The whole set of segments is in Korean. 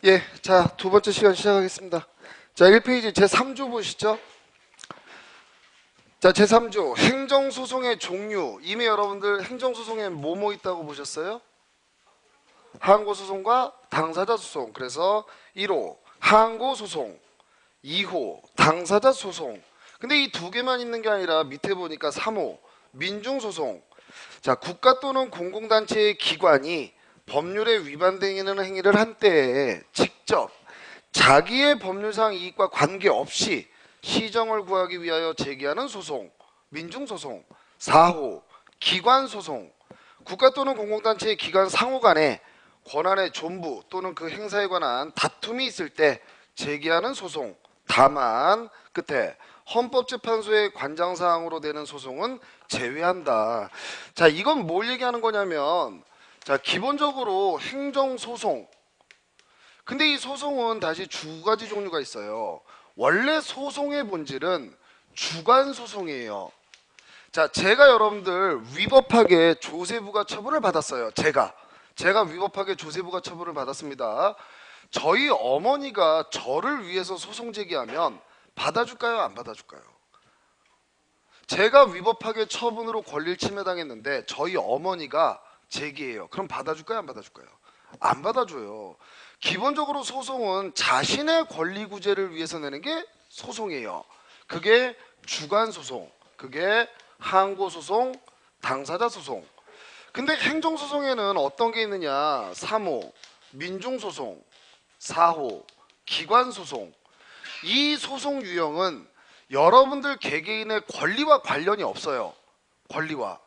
예, 자, 두 번째 시간 시작하겠습니다. 자, 1페이지 제3조 보시죠. 자, 제3조 행정소송의 종류. 이미 여러분들 행정소송에 뭐뭐 있다고 보셨어요? 항고소송과 당사자소송. 그래서 1호 항고소송, 2호 당사자소송. 근데 이 두 개만 있는 게 아니라 밑에 보니까 3호 민중소송. 자, 국가 또는 공공단체의 기관이 법률에 위반되는 행위를 한 때에 직접 자기의 법률상 이익과 관계없이 시정을 구하기 위하여 제기하는 소송, 민중소송. 4호 기관소송. 국가 또는 공공단체의 기관 상호 간에 권한의 존부 또는 그 행사에 관한 다툼이 있을 때 제기하는 소송. 다만 끝에 헌법재판소의 관장사항으로 되는 소송은 제외한다. 자, 이건 뭘 얘기하는 거냐면, 자, 기본적으로 행정소송. 근데 이 소송은 다시 두 가지 종류가 있어요. 원래 소송의 본질은 주관소송이에요. 자, 제가 여러분들 위법하게 조세부가 처분을 받았어요. 제가 위법하게 조세부가 처분을 받았습니다. 저희 어머니가 저를 위해서 소송 제기하면 받아줄까요? 안 받아줄까요? 제가 위법하게 처분으로 권리를 침해당했는데 저희 어머니가 제기해요. 그럼 받아줄까요? 안 받아줄까요? 안 받아줘요. 기본적으로 소송은 자신의 권리 구제를 위해서 내는 게 소송이에요. 그게 주관소송, 그게 항고소송, 당사자소송. 근데 행정소송에는 어떤 게 있느냐? 3호 민중소송, 4호 기관소송. 이 소송 유형은 여러분들 개개인의 권리와 관련이 없어요. 권리와.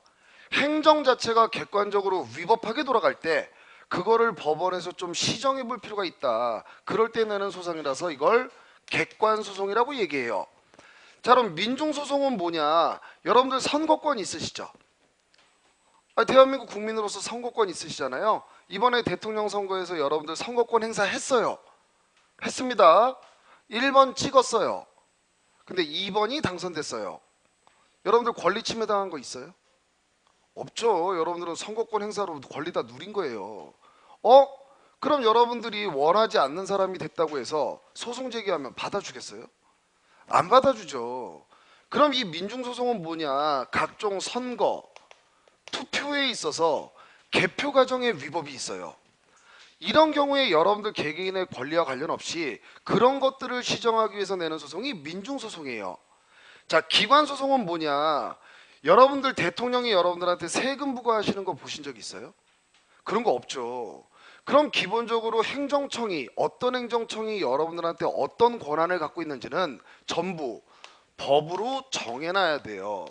행정 자체가 객관적으로 위법하게 돌아갈 때 그거를 법원에서 좀 시정해 볼 필요가 있다. 그럴 때 내는 소송이라서 이걸 객관소송이라고 얘기해요. 자, 그럼 민중소송은 뭐냐? 여러분들 선거권 있으시죠? 대한민국 국민으로서 선거권 있으시잖아요. 이번에 대통령 선거에서 여러분들 선거권 행사했어요. 했습니다. 1번 찍었어요. 근데 2번이 당선됐어요. 여러분들 권리 침해당한 거 있어요? 없죠. 여러분들은 선거권 행사로 권리 다 누린 거예요. 그럼 여러분들이 원하지 않는 사람이 됐다고 해서 소송 제기하면 받아주겠어요? 안 받아주죠. 그럼 이 민중소송은 뭐냐? 각종 선거, 투표에 있어서 개표 과정에 위법이 있어요. 이런 경우에 여러분들 개개인의 권리와 관련 없이 그런 것들을 시정하기 위해서 내는 소송이 민중소송이에요. 자, 기관소송은 뭐냐? 여러분들 대통령이 여러분들한테 세금 부과하시는 거 보신 적 있어요? 그런 거 없죠. 그럼 기본적으로 행정청이, 어떤 행정청이 여러분들한테 어떤 권한을 갖고 있는지는 전부 법으로 정해놔야 돼요.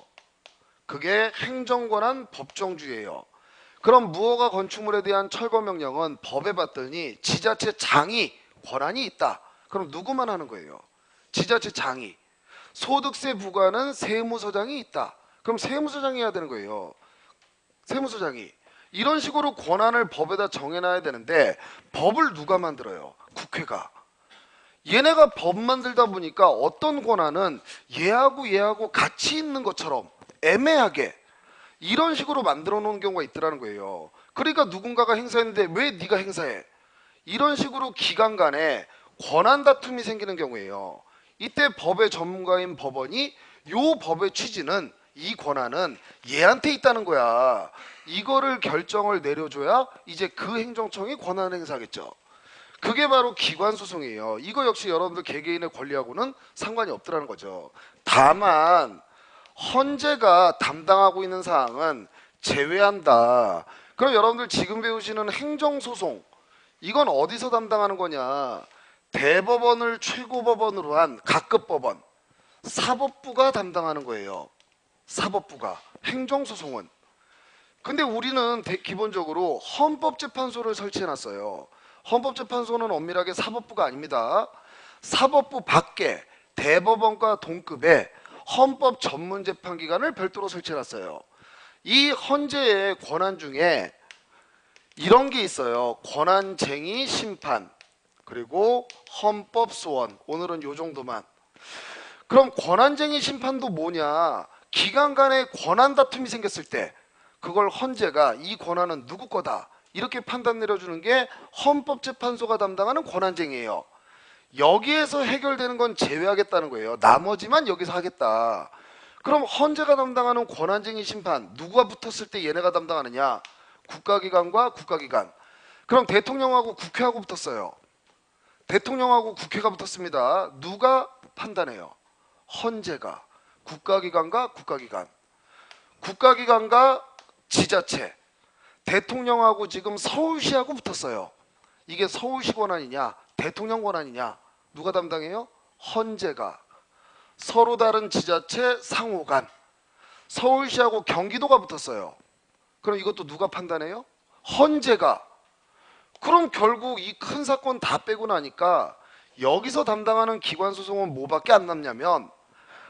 그게 행정권한 법정주의예요. 그럼 무허가 건축물에 대한 철거명령은 법에 봤더니 지자체장이 권한이 있다. 그럼 누구만 하는 거예요? 지자체장이. 소득세 부과는 세무서장이 있다. 그럼 세무서장이 해야 되는 거예요. 세무서장이. 이런 식으로 권한을 법에다 정해놔야 되는데 법을 누가 만들어요? 국회가. 얘네가 법 만들다 보니까 어떤 권한은 얘하고 같이 있는 것처럼 애매하게 이런 식으로 만들어 놓은 경우가 있더라는 거예요. 그러니까 누군가가 행사했는데 왜 네가 행사해? 이런 식으로 기관 간에 권한 다툼이 생기는 경우예요. 이때 법의 전문가인 법원이 요 법의 취지는 이 권한은 얘한테 있다는 거야. 이거를 결정을 내려줘야 이제 그 행정청이 권한 행사하겠죠. 그게 바로 기관소송이에요. 이거 역시 여러분들 개개인의 권리하고는 상관이 없더라는 거죠. 다만 헌재가 담당하고 있는 사항은 제외한다. 그럼 여러분들 지금 배우시는 행정소송, 이건 어디서 담당하는 거냐? 대법원을 최고법원으로 한 각급법원, 사법부가 담당하는 거예요. 사법부가. 행정소송은. 근데 우리는 기본적으로 헌법재판소를 설치해놨어요. 헌법재판소는 엄밀하게 사법부가 아닙니다. 사법부 밖에 대법원과 동급의 헌법 전문재판기관을 별도로 설치해놨어요. 이 헌재의 권한 중에 이런 게 있어요. 권한쟁의 심판, 그리고 헌법소원. 오늘은 요 정도만. 그럼 권한쟁의 심판도 뭐냐? 기관 간의 권한 다툼이 생겼을 때 그걸 헌재가 이 권한은 누구 거다? 이렇게 판단 내려주는 게 헌법재판소가 담당하는 권한쟁의예요. 여기에서 해결되는 건 제외하겠다는 거예요. 나머지만 여기서 하겠다. 그럼 헌재가 담당하는 권한쟁의 심판 누가 붙었을 때 얘네가 담당하느냐? 국가기관과 국가기관. 그럼 대통령하고 국회하고 붙었어요. 대통령하고 국회가 붙었습니다. 누가 판단해요? 헌재가. 국가기관과 국가기관. 국가기관과 지자체. 대통령하고 지금 서울시하고 붙었어요. 이게 서울시 권한이냐 대통령 권한이냐? 누가 담당해요? 헌재가. 서로 다른 지자체 상호간. 서울시하고 경기도가 붙었어요. 그럼 이것도 누가 판단해요? 헌재가. 그럼 결국 이 큰 사건 다 빼고 나니까 여기서 담당하는 기관 소송은 뭐밖에 안 남냐면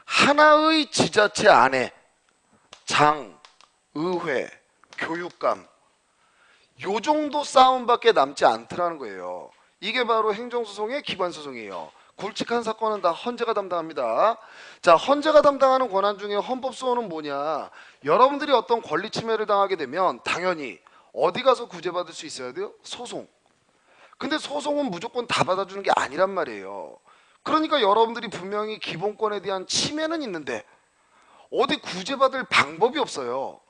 하나의 지자체 안에 장, 의회, 교육감 요 정도 싸움밖에 남지 않더라는 거예요. 이게 바로 행정소송의 기관소송이에요. 굵직한 사건은 다 헌재가 담당합니다. 자, 헌재가 담당하는 권한 중에 헌법소원은 뭐냐? 여러분들이 어떤 권리 침해를 당하게 되면 당연히 어디 가서 구제받을 수 있어야 돼요? 소송. 근데 소송은 무조건 다 받아주는 게 아니란 말이에요. 그러니까 여러분들이 분명히 기본권에 대한 침해는 있는데 어디 구제받을 방법이 없어요.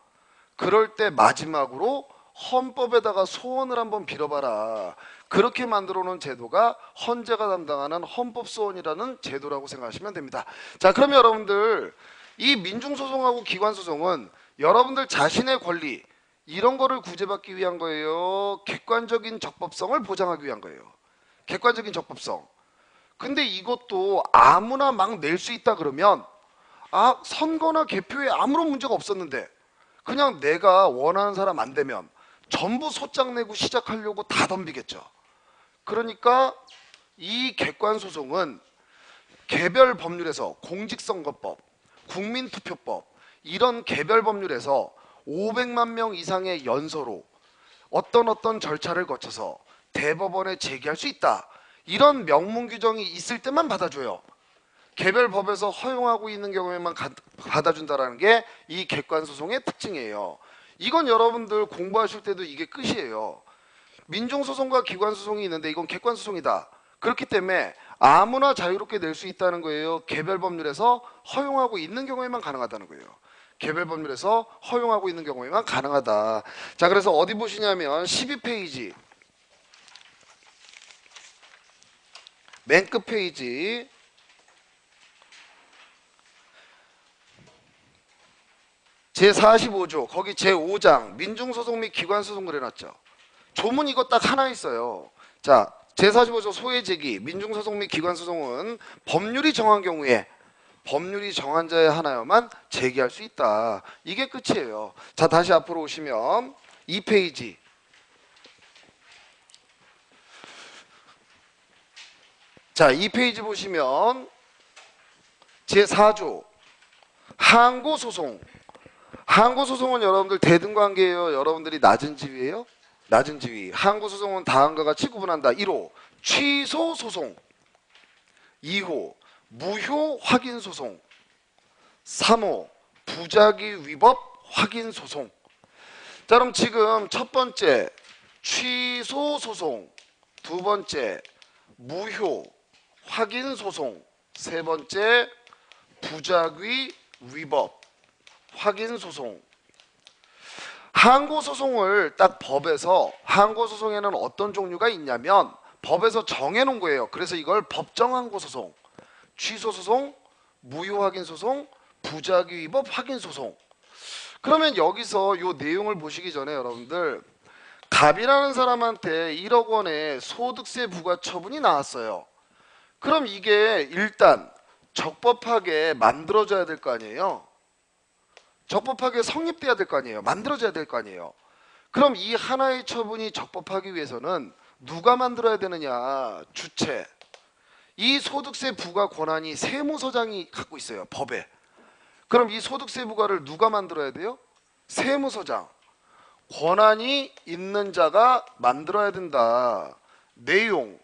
그럴 때 마지막으로 헌법에다가 소원을 한번 빌어봐라. 그렇게 만들어 놓은 제도가 헌재가 담당하는 헌법소원이라는 제도라고 생각하시면 됩니다. 자, 그럼 여러분들 이 민중소송하고 기관소송은 여러분들 자신의 권리 이런 거를 구제받기 위한 거예요? 객관적인 적법성을 보장하기 위한 거예요? 객관적인 적법성. 근데 이것도 아무나 막 낼 수 있다 그러면 선거나 개표에 아무런 문제가 없었는데 그냥 내가 원하는 사람 안 되면 전부 소장 내고 시작하려고 다 덤비겠죠. 그러니까 이 객관소송은 개별 법률에서 공직선거법, 국민투표법 이런 개별 법률에서 500만 명 이상의 연서로 어떤 절차를 거쳐서 대법원에 제기할 수 있다. 이런 명문 규정이 있을 때만 받아줘요. 개별 법에서 허용하고 있는 경우에만 받아준다는 게 이 객관소송의 특징이에요. 이건 여러분들 공부하실 때도 이게 끝이에요. 민중소송과 기관소송이 있는데 이건 객관소송이다. 그렇기 때문에 아무나 자유롭게 낼 수 있다는 거예요. 개별 법률에서 허용하고 있는 경우에만 가능하다는 거예요. 개별 법률에서 허용하고 있는 경우에만 가능하다. 자, 그래서 어디 보시냐면 12페이지 맨 끝 페이지 제45조 거기 제5장 민중소송 및 기관소송을 해놨죠. 조문 이거 딱 하나 있어요. 자, 제45조 소외제기 민중소송 및 기관소송은 법률이 정한 경우에 법률이 정한 자에 하나여만 제기할 수 있다. 이게 끝이에요. 자, 다시 앞으로 오시면 2페이지 자, 2페이지 보시면 제4조 항고소송. 항고소송은 여러분들 대등관계예요? 여러분들이 낮은 지위예요? 낮은 지위. 항고소송은 다음과 같이 구분한다. 1호 취소소송, 2호 무효 확인소송, 3호 부작위 위법 확인소송. 자, 그럼 지금 첫 번째 취소소송, 두 번째 무효 확인소송, 세 번째 부작위 위법 확인소송. 항고소송을 딱 법에서 항고소송에는 어떤 종류가 있냐면 법에서 정해놓은 거예요. 그래서 이걸 법정항고소송, 취소소송, 무효확인소송, 부작위 위법 확인소송. 그러면 여기서 요 내용을 보시기 전에 여러분들 갑이라는 사람한테 1억 원의 소득세 부과 처분이 나왔어요. 그럼 이게 일단 적법하게 만들어져야 될 거 아니에요. 적법하게 성립돼야 될 거 아니에요. 만들어져야 될 거 아니에요. 그럼 이 하나의 처분이 적법하기 위해서는 누가 만들어야 되느냐? 주체. 이 소득세 부과 권한이 세무서장이 갖고 있어요. 법에. 그럼 이 소득세 부과를 누가 만들어야 돼요? 세무서장. 권한이 있는 자가 만들어야 된다. 내용.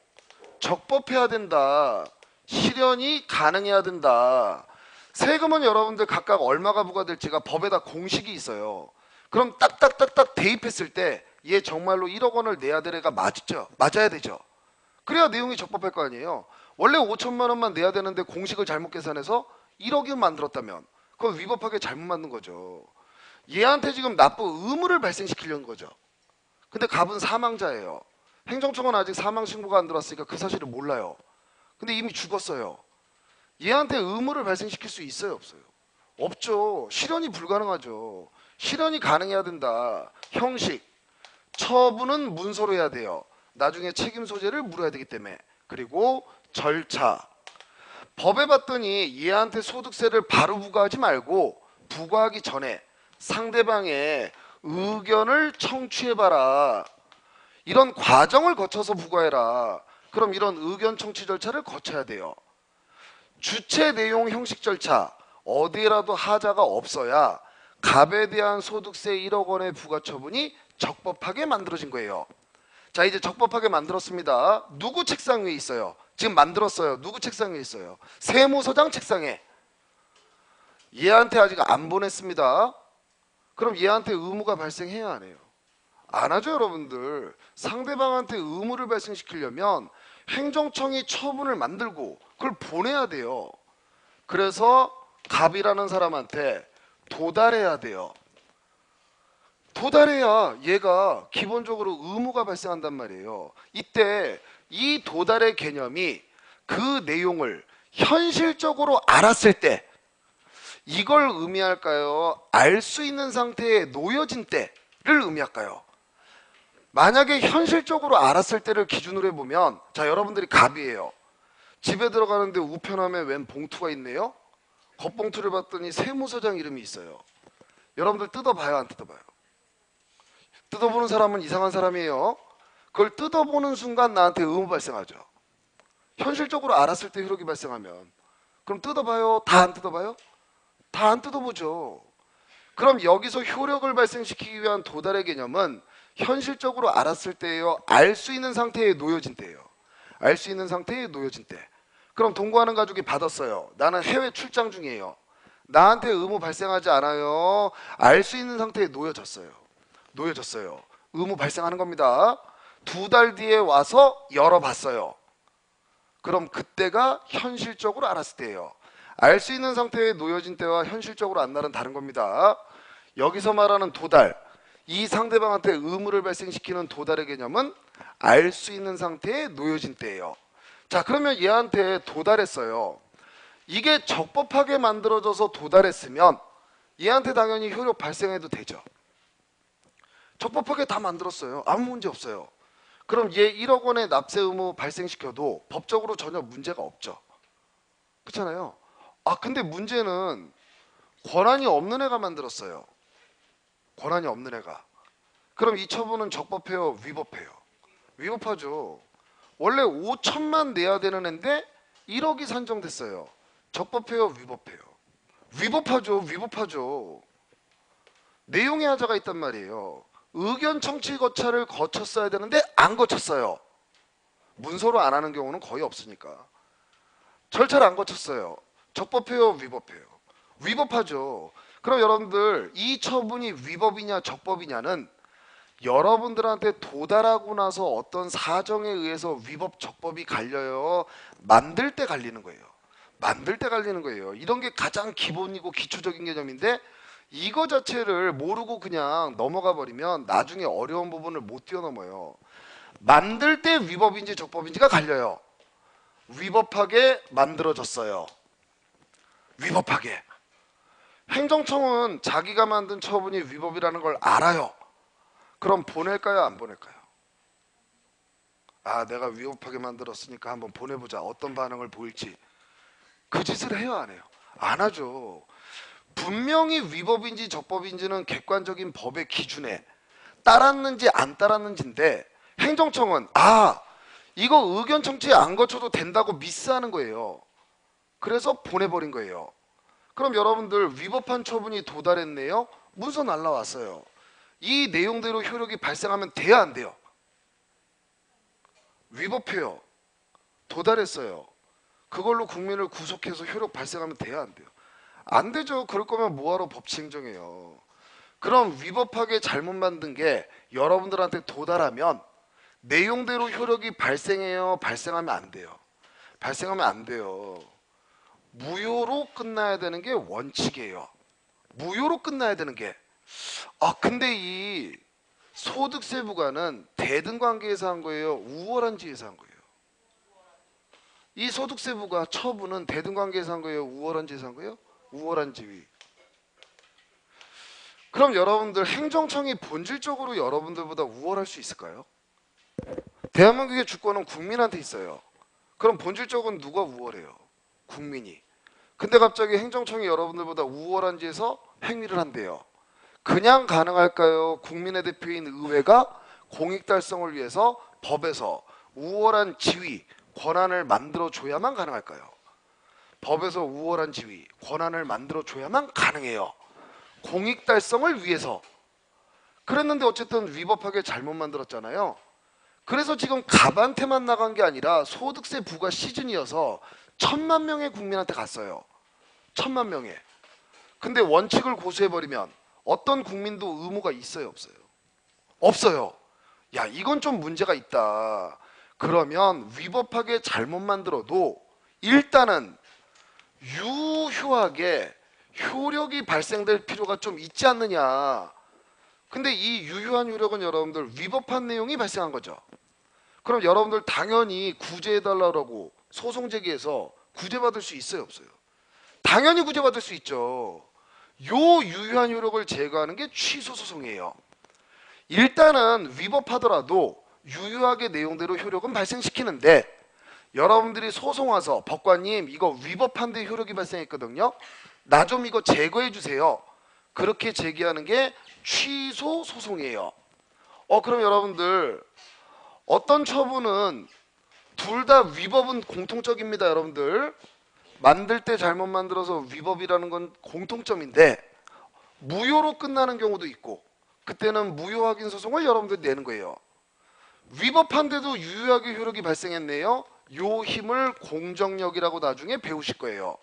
적법해야 된다. 실현이 가능해야 된다. 세금은 여러분들 각각 얼마가 부과될지가 법에다 공식이 있어요. 그럼 딱딱딱딱 대입했을 때 얘 정말로 1억 원을 내야 될 애가 맞죠? 맞아야 되죠. 그래야 내용이 적법할 거 아니에요. 원래 5천만 원만 내야 되는데 공식을 잘못 계산해서 1억이 만들었다면 그건 위법하게 잘못 만든 거죠. 얘한테 지금 납부 의무를 발생시키려는 거죠. 근데 갑은 사망자예요. 행정청은 아직 사망 신고가 안 들어왔으니까 그 사실을 몰라요. 근데 이미 죽었어요. 얘한테 의무를 발생시킬 수 있어요, 없어요? 없죠. 실현이 불가능하죠. 실현이 가능해야 된다. 형식, 처분은 문서로 해야 돼요. 나중에 책임 소재를 물어야 되기 때문에. 그리고 절차. 법에 봤더니 얘한테 소득세를 바로 부과하지 말고 부과하기 전에 상대방의 의견을 청취해봐라. 이런 과정을 거쳐서 부과해라. 그럼 이런 의견 청취 절차를 거쳐야 돼요. 주체 내용 형식 절차 어디에라도 하자가 없어야 갑에 대한 소득세 1억 원의 부과 처분이 적법하게 만들어진 거예요. 자, 이제 적법하게 만들었습니다. 누구 책상 위에 있어요? 지금 만들었어요. 누구 책상 위에 있어요? 세무서장 책상에. 얘한테 아직 안 보냈습니다. 그럼 얘한테 의무가 발생해야 안 해요? 안 하죠, 여러분들. 상대방한테 의무를 발생시키려면 행정청이 처분을 만들고 그걸 보내야 돼요. 그래서 갑이라는 사람한테 도달해야 돼요. 도달해야 얘가 기본적으로 의무가 발생한단 말이에요. 이때 이 도달의 개념이 그 내용을 현실적으로 알았을 때 이걸 의미할까요? 알 수 있는 상태에 놓여진 때를 의미할까요? 만약에 현실적으로 알았을 때를 기준으로 해보면, 자, 여러분들이 갑이에요. 집에 들어가는데 우편함에 웬 봉투가 있네요. 겉봉투를 봤더니 세무서장 이름이 있어요. 여러분들 뜯어봐요, 안 뜯어봐요? 뜯어보는 사람은 이상한 사람이에요. 그걸 뜯어보는 순간 나한테 의무 발생하죠. 현실적으로 알았을 때 효력이 발생하면. 그럼 뜯어봐요? 다 안 뜯어봐요? 다 안 뜯어보죠. 그럼 여기서 효력을 발생시키기 위한 도달의 개념은 현실적으로 알았을 때예요? 알 수 있는 상태에 놓여진 때예요? 알 수 있는 상태에 놓여진 때. 그럼 동거하는 가족이 받았어요. 나는 해외 출장 중이에요. 나한테 의무 발생하지 않아요. 알 수 있는 상태에 놓여졌어요. 놓여졌어요. 의무 발생하는 겁니다. 2달 뒤에 와서 열어봤어요. 그럼 그때가 현실적으로 알았을 때예요. 알 수 있는 상태에 놓여진 때와 현실적으로 안 날은 다른 겁니다. 여기서 말하는 도달, 이 상대방한테 의무를 발생시키는 도달의 개념은 알 수 있는 상태에 놓여진 때예요. 자, 그러면 얘한테 도달했어요. 이게 적법하게 만들어져서 도달했으면 얘한테 당연히 효력 발생해도 되죠. 적법하게 다 만들었어요. 아무 문제 없어요. 그럼 얘 1억 원의 납세 의무 발생시켜도 법적으로 전혀 문제가 없죠. 그렇잖아요. 아, 근데 문제는 권한이 없는 애가 만들었어요. 권한이 없는 애가. 그럼 이 처분은 적법해요? 위법해요? 위법하죠. 원래 5천만 내야 되는 애인데 1억이 산정됐어요. 적법해요? 위법해요? 위법하죠. 위법하죠. 내용의 하자가 있단 말이에요. 의견 청취 절차를 거쳤어야 되는데 안 거쳤어요. 문서로 안 하는 경우는 거의 없으니까. 절차를 안 거쳤어요. 적법해요? 위법해요? 위법하죠. 그럼 여러분들 이 처분이 위법이냐 적법이냐는 여러분들한테 도달하고 나서 어떤 사정에 의해서 위법 적법이 갈려요. 만들 때 갈리는 거예요. 만들 때 갈리는 거예요. 이런 게 가장 기본이고 기초적인 개념인데 이거 자체를 모르고 그냥 넘어가 버리면 나중에 어려운 부분을 못 뛰어넘어요. 만들 때 위법인지 적법인지가 갈려요. 위법하게 만들어졌어요. 위법하게. 행정청은 자기가 만든 처분이 위법이라는 걸 알아요. 그럼 보낼까요? 안 보낼까요? 아, 내가 위법하게 만들었으니까 한번 보내보자. 어떤 반응을 보일지. 그 짓을 해요? 안 해요? 안 하죠. 분명히 위법인지 적법인지는 객관적인 법의 기준에 따랐는지 안 따랐는지인데 행정청은 이거 의견 청취 안 거쳐도 된다고 미스하는 거예요. 그래서 보내버린 거예요. 그럼 여러분들 위법한 처분이 도달했네요. 문서 날라왔어요. 이 내용대로 효력이 발생하면 돼야 안 돼요? 위법해요. 도달했어요. 그걸로 국민을 구속해서 효력 발생하면 돼야 안 돼요? 안 되죠. 그럴 거면 뭐하러 법치행정해요. 그럼 위법하게 잘못 만든 게 여러분들한테 도달하면 내용대로 효력이 발생해요? 발생하면 안 돼요? 발생하면 안 돼요. 무효로 끝나야 되는 게 원칙이에요. 무효로 끝나야 되는 게. 근데 이 소득세 부과는 대등 관계에서 한 거예요? 우월한 지에서 한 거예요? 이 소득세 부과 처분은 대등 관계에서 한 거예요? 우월한 지에서 한 거예요? 우월한 지위. 그럼 여러분들 행정청이 본질적으로 여러분들보다 우월할 수 있을까요? 대한민국의 주권은 국민한테 있어요. 그럼 본질적으로 누가 우월해요? 국민이. 근데 갑자기 행정청이 여러분들보다 우월한 지에서 행위를 한대요. 그냥 가능할까요? 국민의 대표인 의회가 공익 달성을 위해서 법에서 우월한 지위, 권한을 만들어줘야만 가능할까요? 법에서 우월한 지위, 권한을 만들어줘야만 가능해요. 공익 달성을 위해서. 그랬는데 어쨌든 위법하게 잘못 만들었잖아요. 그래서 지금 갑한테만 나간 게 아니라 소득세 부과 시즌이어서 1,000만 명의 국민한테 갔어요. 1,000만 명에. 근데 원칙을 고수해버리면 어떤 국민도 의무가 있어요? 없어요? 없어요. 야, 이건 좀 문제가 있다. 그러면 위법하게 잘못 만들어도 일단은 유효하게 효력이 발생될 필요가 좀 있지 않느냐. 근데 이 유효한 효력은 여러분들 위법한 내용이 발생한 거죠. 그럼 여러분들 당연히 구제해달라고 소송 제기해서 구제받을 수 있어요? 없어요? 당연히 구제받을 수 있죠. 요 유효한 효력을 제거하는 게 취소 소송이에요. 일단은 위법하더라도 유효하게 내용대로 효력은 발생시키는데 여러분들이 소송 와서 법관님 이거 위법한데 효력이 발생했거든요. 나 좀 이거 제거해 주세요. 그렇게 제기하는 게 취소 소송이에요. 그럼 여러분들 어떤 처분은 둘 다 위법은 공통적입니다. 여러분들 만들 때 잘못 만들어서 위법이라는 건 공통점인데 무효로 끝나는 경우도 있고 그때는 무효 확인 소송을 여러분들이 내는 거예요. 위법한데도 유효하게 효력이 발생했네요. 요 힘을 공정력이라고 나중에 배우실 거예요.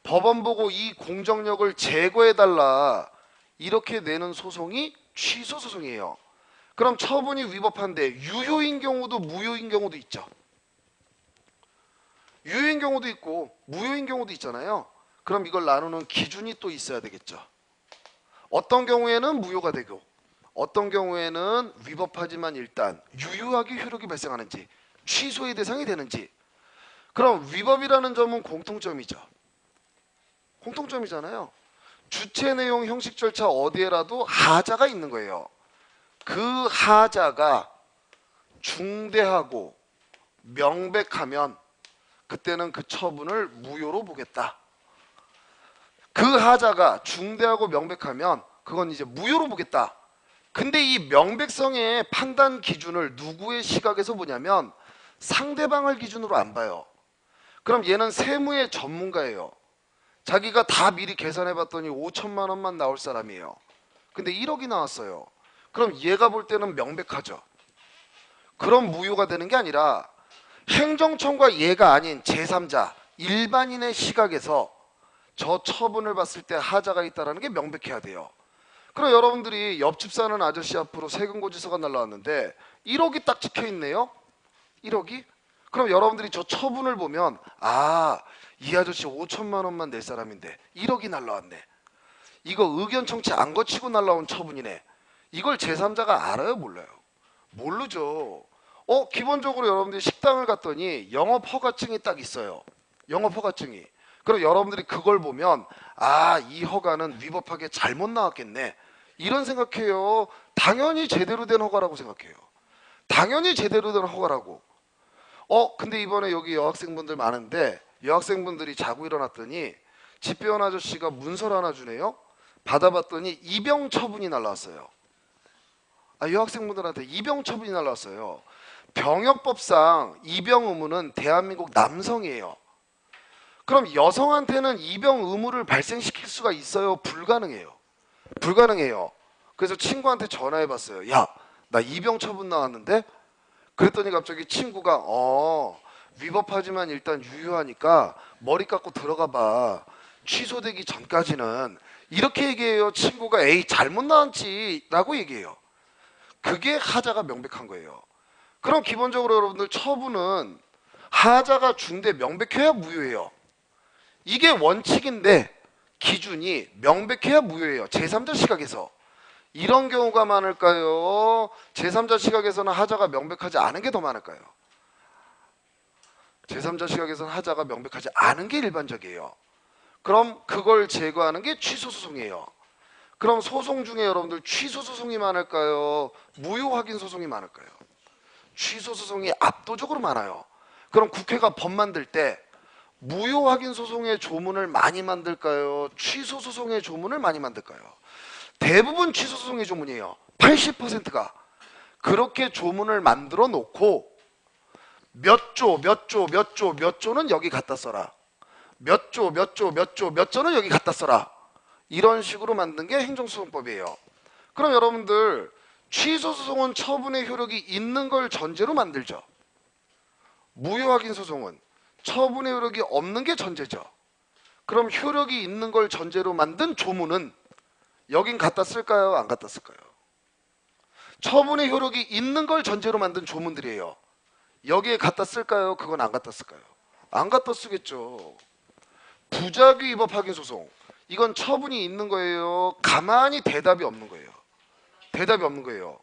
법원 보고 이 공정력을 제거해달라 이렇게 내는 소송이 취소 소송이에요. 그럼 처분이 위법한데 유효인 경우도 무효인 경우도 있죠. 유효인 경우도 있고 무효인 경우도 있잖아요. 그럼 이걸 나누는 기준이 또 있어야 되겠죠. 어떤 경우에는 무효가 되고 어떤 경우에는 위법하지만 일단 유효하게 효력이 발생하는지 취소의 대상이 되는지. 그럼 위법이라는 점은 공통점이죠. 공통점이잖아요. 주체 내용 형식 절차 어디에라도 하자가 있는 거예요. 그 하자가 중대하고 명백하면 그때는 그 처분을 무효로 보겠다. 그 하자가 중대하고 명백하면 그건 이제 무효로 보겠다. 근데 이 명백성의 판단 기준을 누구의 시각에서 보냐면 상대방을 기준으로 안 봐요. 그럼 얘는 세무의 전문가예요. 자기가 다 미리 계산해 봤더니 5천만 원만 나올 사람이에요. 근데 1억이 나왔어요. 그럼 얘가 볼 때는 명백하죠. 그럼 무효가 되는 게 아니라 행정청과 얘가 아닌 제3자 일반인의 시각에서 저 처분을 봤을 때 하자가 있다는 게 명백해야 돼요. 그럼 여러분들이 옆집 사는 아저씨 앞으로 세금고지서가 날라왔는데 1억이 딱 찍혀있네요. 1억이? 그럼 여러분들이 저 처분을 보면 이 아저씨 5천만 원만 낼 사람인데 1억이 날라왔네. 이거 의견 청취 안 거치고 날라온 처분이네. 이걸 제3자가 알아요? 몰라요? 모르죠. 기본적으로 여러분들이 식당을 갔더니 영업허가증이 딱 있어요. 영업허가증이. 그럼 여러분들이 그걸 보면 이 허가는 위법하게 잘못 나왔겠네. 이런 생각해요. 당연히 제대로 된 허가라고 생각해요. 당연히 제대로 된 허가라고. 근데 이번에 여기 여학생분들 많은데 여학생분들이 자고 일어났더니 집배원 아저씨가 문서를 하나 주네요. 받아봤더니 입영 처분이 날라왔어요. 여학생분들한테 입영 처분이 날라왔어요. 병역법상 입영 의무는 대한민국 남성이에요. 그럼 여성한테는 입영 의무를 발생시킬 수가 있어요? 불가능해요. 불가능해요. 그래서 친구한테 전화해봤어요. 야, 나 입영 처분 나왔는데? 그랬더니 갑자기 친구가 위법하지만 일단 유효하니까 머리 깎고 들어가 봐. 취소되기 전까지는 이렇게 얘기해요. 친구가 에이 잘못 나왔지 라고 얘기해요. 그게 하자가 명백한 거예요. 그럼 기본적으로 여러분들 처분은 하자가 중대 명백해야 무효예요. 이게 원칙인데 기준이 명백해야 무효예요. 제3자 시각에서. 이런 경우가 많을까요? 제3자 시각에서는 하자가 명백하지 않은 게 더 많을까요? 제3자 시각에서는 하자가 명백하지 않은 게 일반적이에요. 그럼 그걸 제거하는 게 취소소송이에요. 그럼 소송 중에 여러분들 취소소송이 많을까요? 무효확인 소송이 많을까요? 취소소송이 압도적으로 많아요. 그럼 국회가 법 만들 때 무효확인 소송의 조문을 많이 만들까요? 취소소송의 조문을 많이 만들까요? 대부분 취소소송의 조문이에요. 80%가. 그렇게 조문을 만들어 놓고 몇 조는 여기 갖다 써라. 몇 조는 여기 갖다 써라. 이런 식으로 만든 게 행정소송법이에요. 그럼 여러분들 취소소송은 처분의 효력이 있는 걸 전제로 만들죠. 무효확인 소송은 처분의 효력이 없는 게 전제죠. 그럼 효력이 있는 걸 전제로 만든 조문은 여긴 갖다 쓸까요? 안 갖다 쓸까요? 처분의 효력이 있는 걸 전제로 만든 조문들이에요. 여기에 갖다 쓸까요? 그건 안 갖다 쓸까요? 안 갖다 쓰겠죠. 부작위 위법 확인 소송. 이건 처분이 있는 거예요. 가만히 대답이 없는 거예요. 대답이 없는 거예요.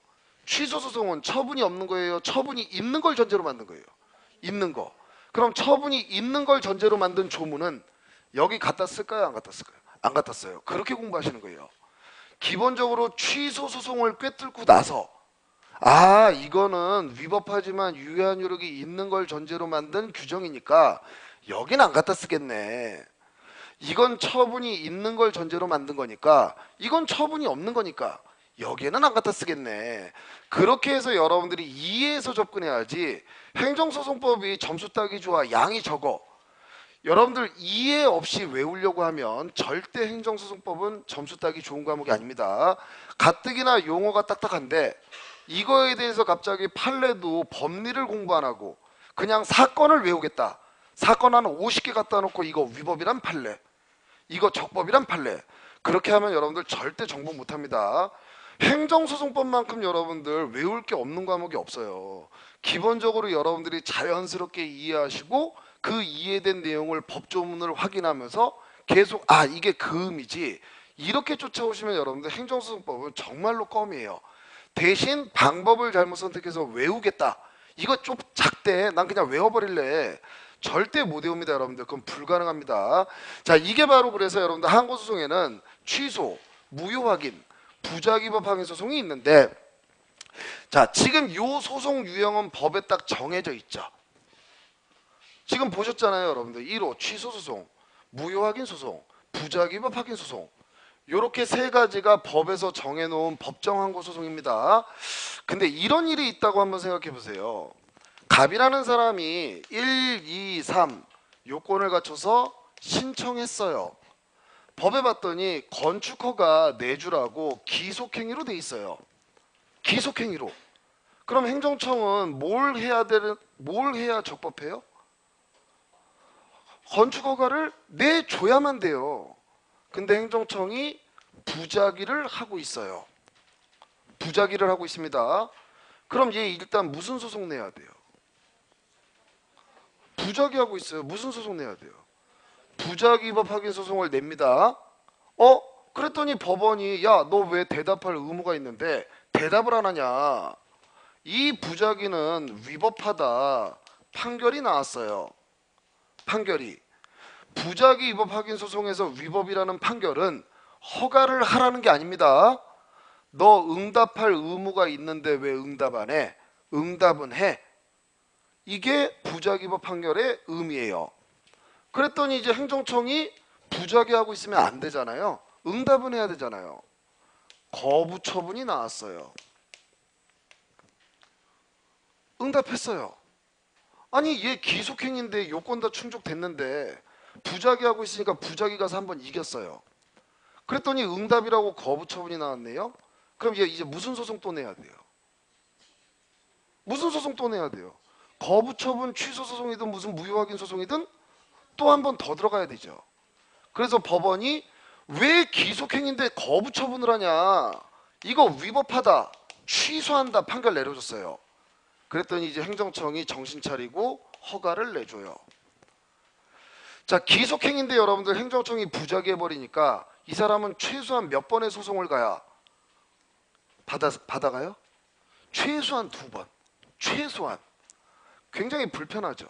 취소 소송은 처분이 없는 거예요. 처분이 있는 걸 전제로 만든 거예요. 있는 거. 그럼 처분이 있는 걸 전제로 만든 조문은 여기 갖다 쓸까요? 안 갖다 쓸까요? 안 갖다 써요. 그렇게 공부하시는 거예요. 기본적으로 취소 소송을 꿰뚫고 나서 아 이거는 위법하지만 유효한 효력이 있는 걸 전제로 만든 규정이니까 여긴 안 갖다 쓰겠네. 이건 처분이 있는 걸 전제로 만든 거니까 이건 처분이 없는 거니까 여기에는 안 갖다 쓰겠네. 그렇게 해서 여러분들이 이해해서 접근해야지 행정소송법이 점수 따기 좋아 양이 적어. 여러분들 이해 없이 외우려고 하면 절대 행정소송법은 점수 따기 좋은 과목이 아닙니다. 가뜩이나 용어가 딱딱한데 이거에 대해서 갑자기 판례도 법리를 공부 안 하고 그냥 사건을 외우겠다. 사건 하나 50개 갖다 놓고 이거 위법이란 판례, 이거 적법이란 판례. 그렇게 하면 여러분들 절대 정복 못합니다. 행정소송법만큼 여러분들 외울 게 없는 과목이 없어요. 기본적으로 여러분들이 자연스럽게 이해하시고 그 이해된 내용을 법조문을 확인하면서 계속 아 이게 그 의미지 이렇게 쫓아오시면 여러분들 행정소송법은 정말로 껌이에요. 대신 방법을 잘못 선택해서 외우겠다. 이거 좀 작대. 난 그냥 외워버릴래. 절대 못 외웁니다 여러분들. 그건 불가능합니다. 자 이게 바로 그래서 여러분들 항고소송에는 취소, 무효확인, 부작위법 확인 소송이 있는데 자 지금 요 소송 유형은 법에 딱 정해져 있죠. 지금 보셨잖아요 여러분들. 1호 취소소송, 무효확인 소송, 부작위법 확인 소송. 요렇게 세 가지가 법에서 정해놓은 법정 항고소송입니다. 근데 이런 일이 있다고 한번 생각해 보세요. 갑이라는 사람이 1, 2, 3 요건을 갖춰서 신청했어요. 법에 봤더니 건축허가 내주라고 기속행위로 돼 있어요. 기속행위로. 그럼 행정청은 뭘 해야 적법해요? 건축허가를 내줘야만 돼요. 근데 행정청이 부작위를 하고 있어요. 부작위를 하고 있습니다. 그럼 얘 일단 무슨 소송 내야 돼요? 부작위 하고 있어요. 무슨 소송 내야 돼요? 부작위법 확인 소송을 냅니다. 그랬더니 법원이 야 너 왜 대답할 의무가 있는데 대답을 안 하냐. 이 부작위는 위법하다. 판결이 나왔어요. 판결이. 부작위 위법 확인 소송에서 위법이라는 판결은 허가를 하라는 게 아닙니다. 너 응답할 의무가 있는데 왜 응답 안 해? 응답은 해. 이게 부작위법 판결의 의미예요. 그랬더니 이제 행정청이 부작위하고 있으면 안 되잖아요. 응답은 해야 되잖아요. 거부 처분이 나왔어요. 응답했어요. 아니 얘 기속행위인데 요건 다 충족됐는데 부작위하고 있으니까 부작위 가서 한번 이겼어요. 그랬더니 응답이라고 거부 처분이 나왔네요. 그럼 얘 이제 무슨 소송 또 내야 돼요? 무슨 소송 또 내야 돼요? 거부 처분 취소 소송이든 무슨 무효 확인 소송이든 또 한 번 더 들어가야 되죠. 그래서 법원이 왜 기속행위인데 거부 처분을 하냐, 이거 위법하다, 취소한다 판결 내려줬어요. 그랬더니 이제 행정청이 정신 차리고 허가를 내줘요. 자, 기속행위인데 여러분들 행정청이 부작위해버리니까 이 사람은 최소한 몇 번의 소송을 가야 받아가요? 최소한 2번. 최소한. 굉장히 불편하죠.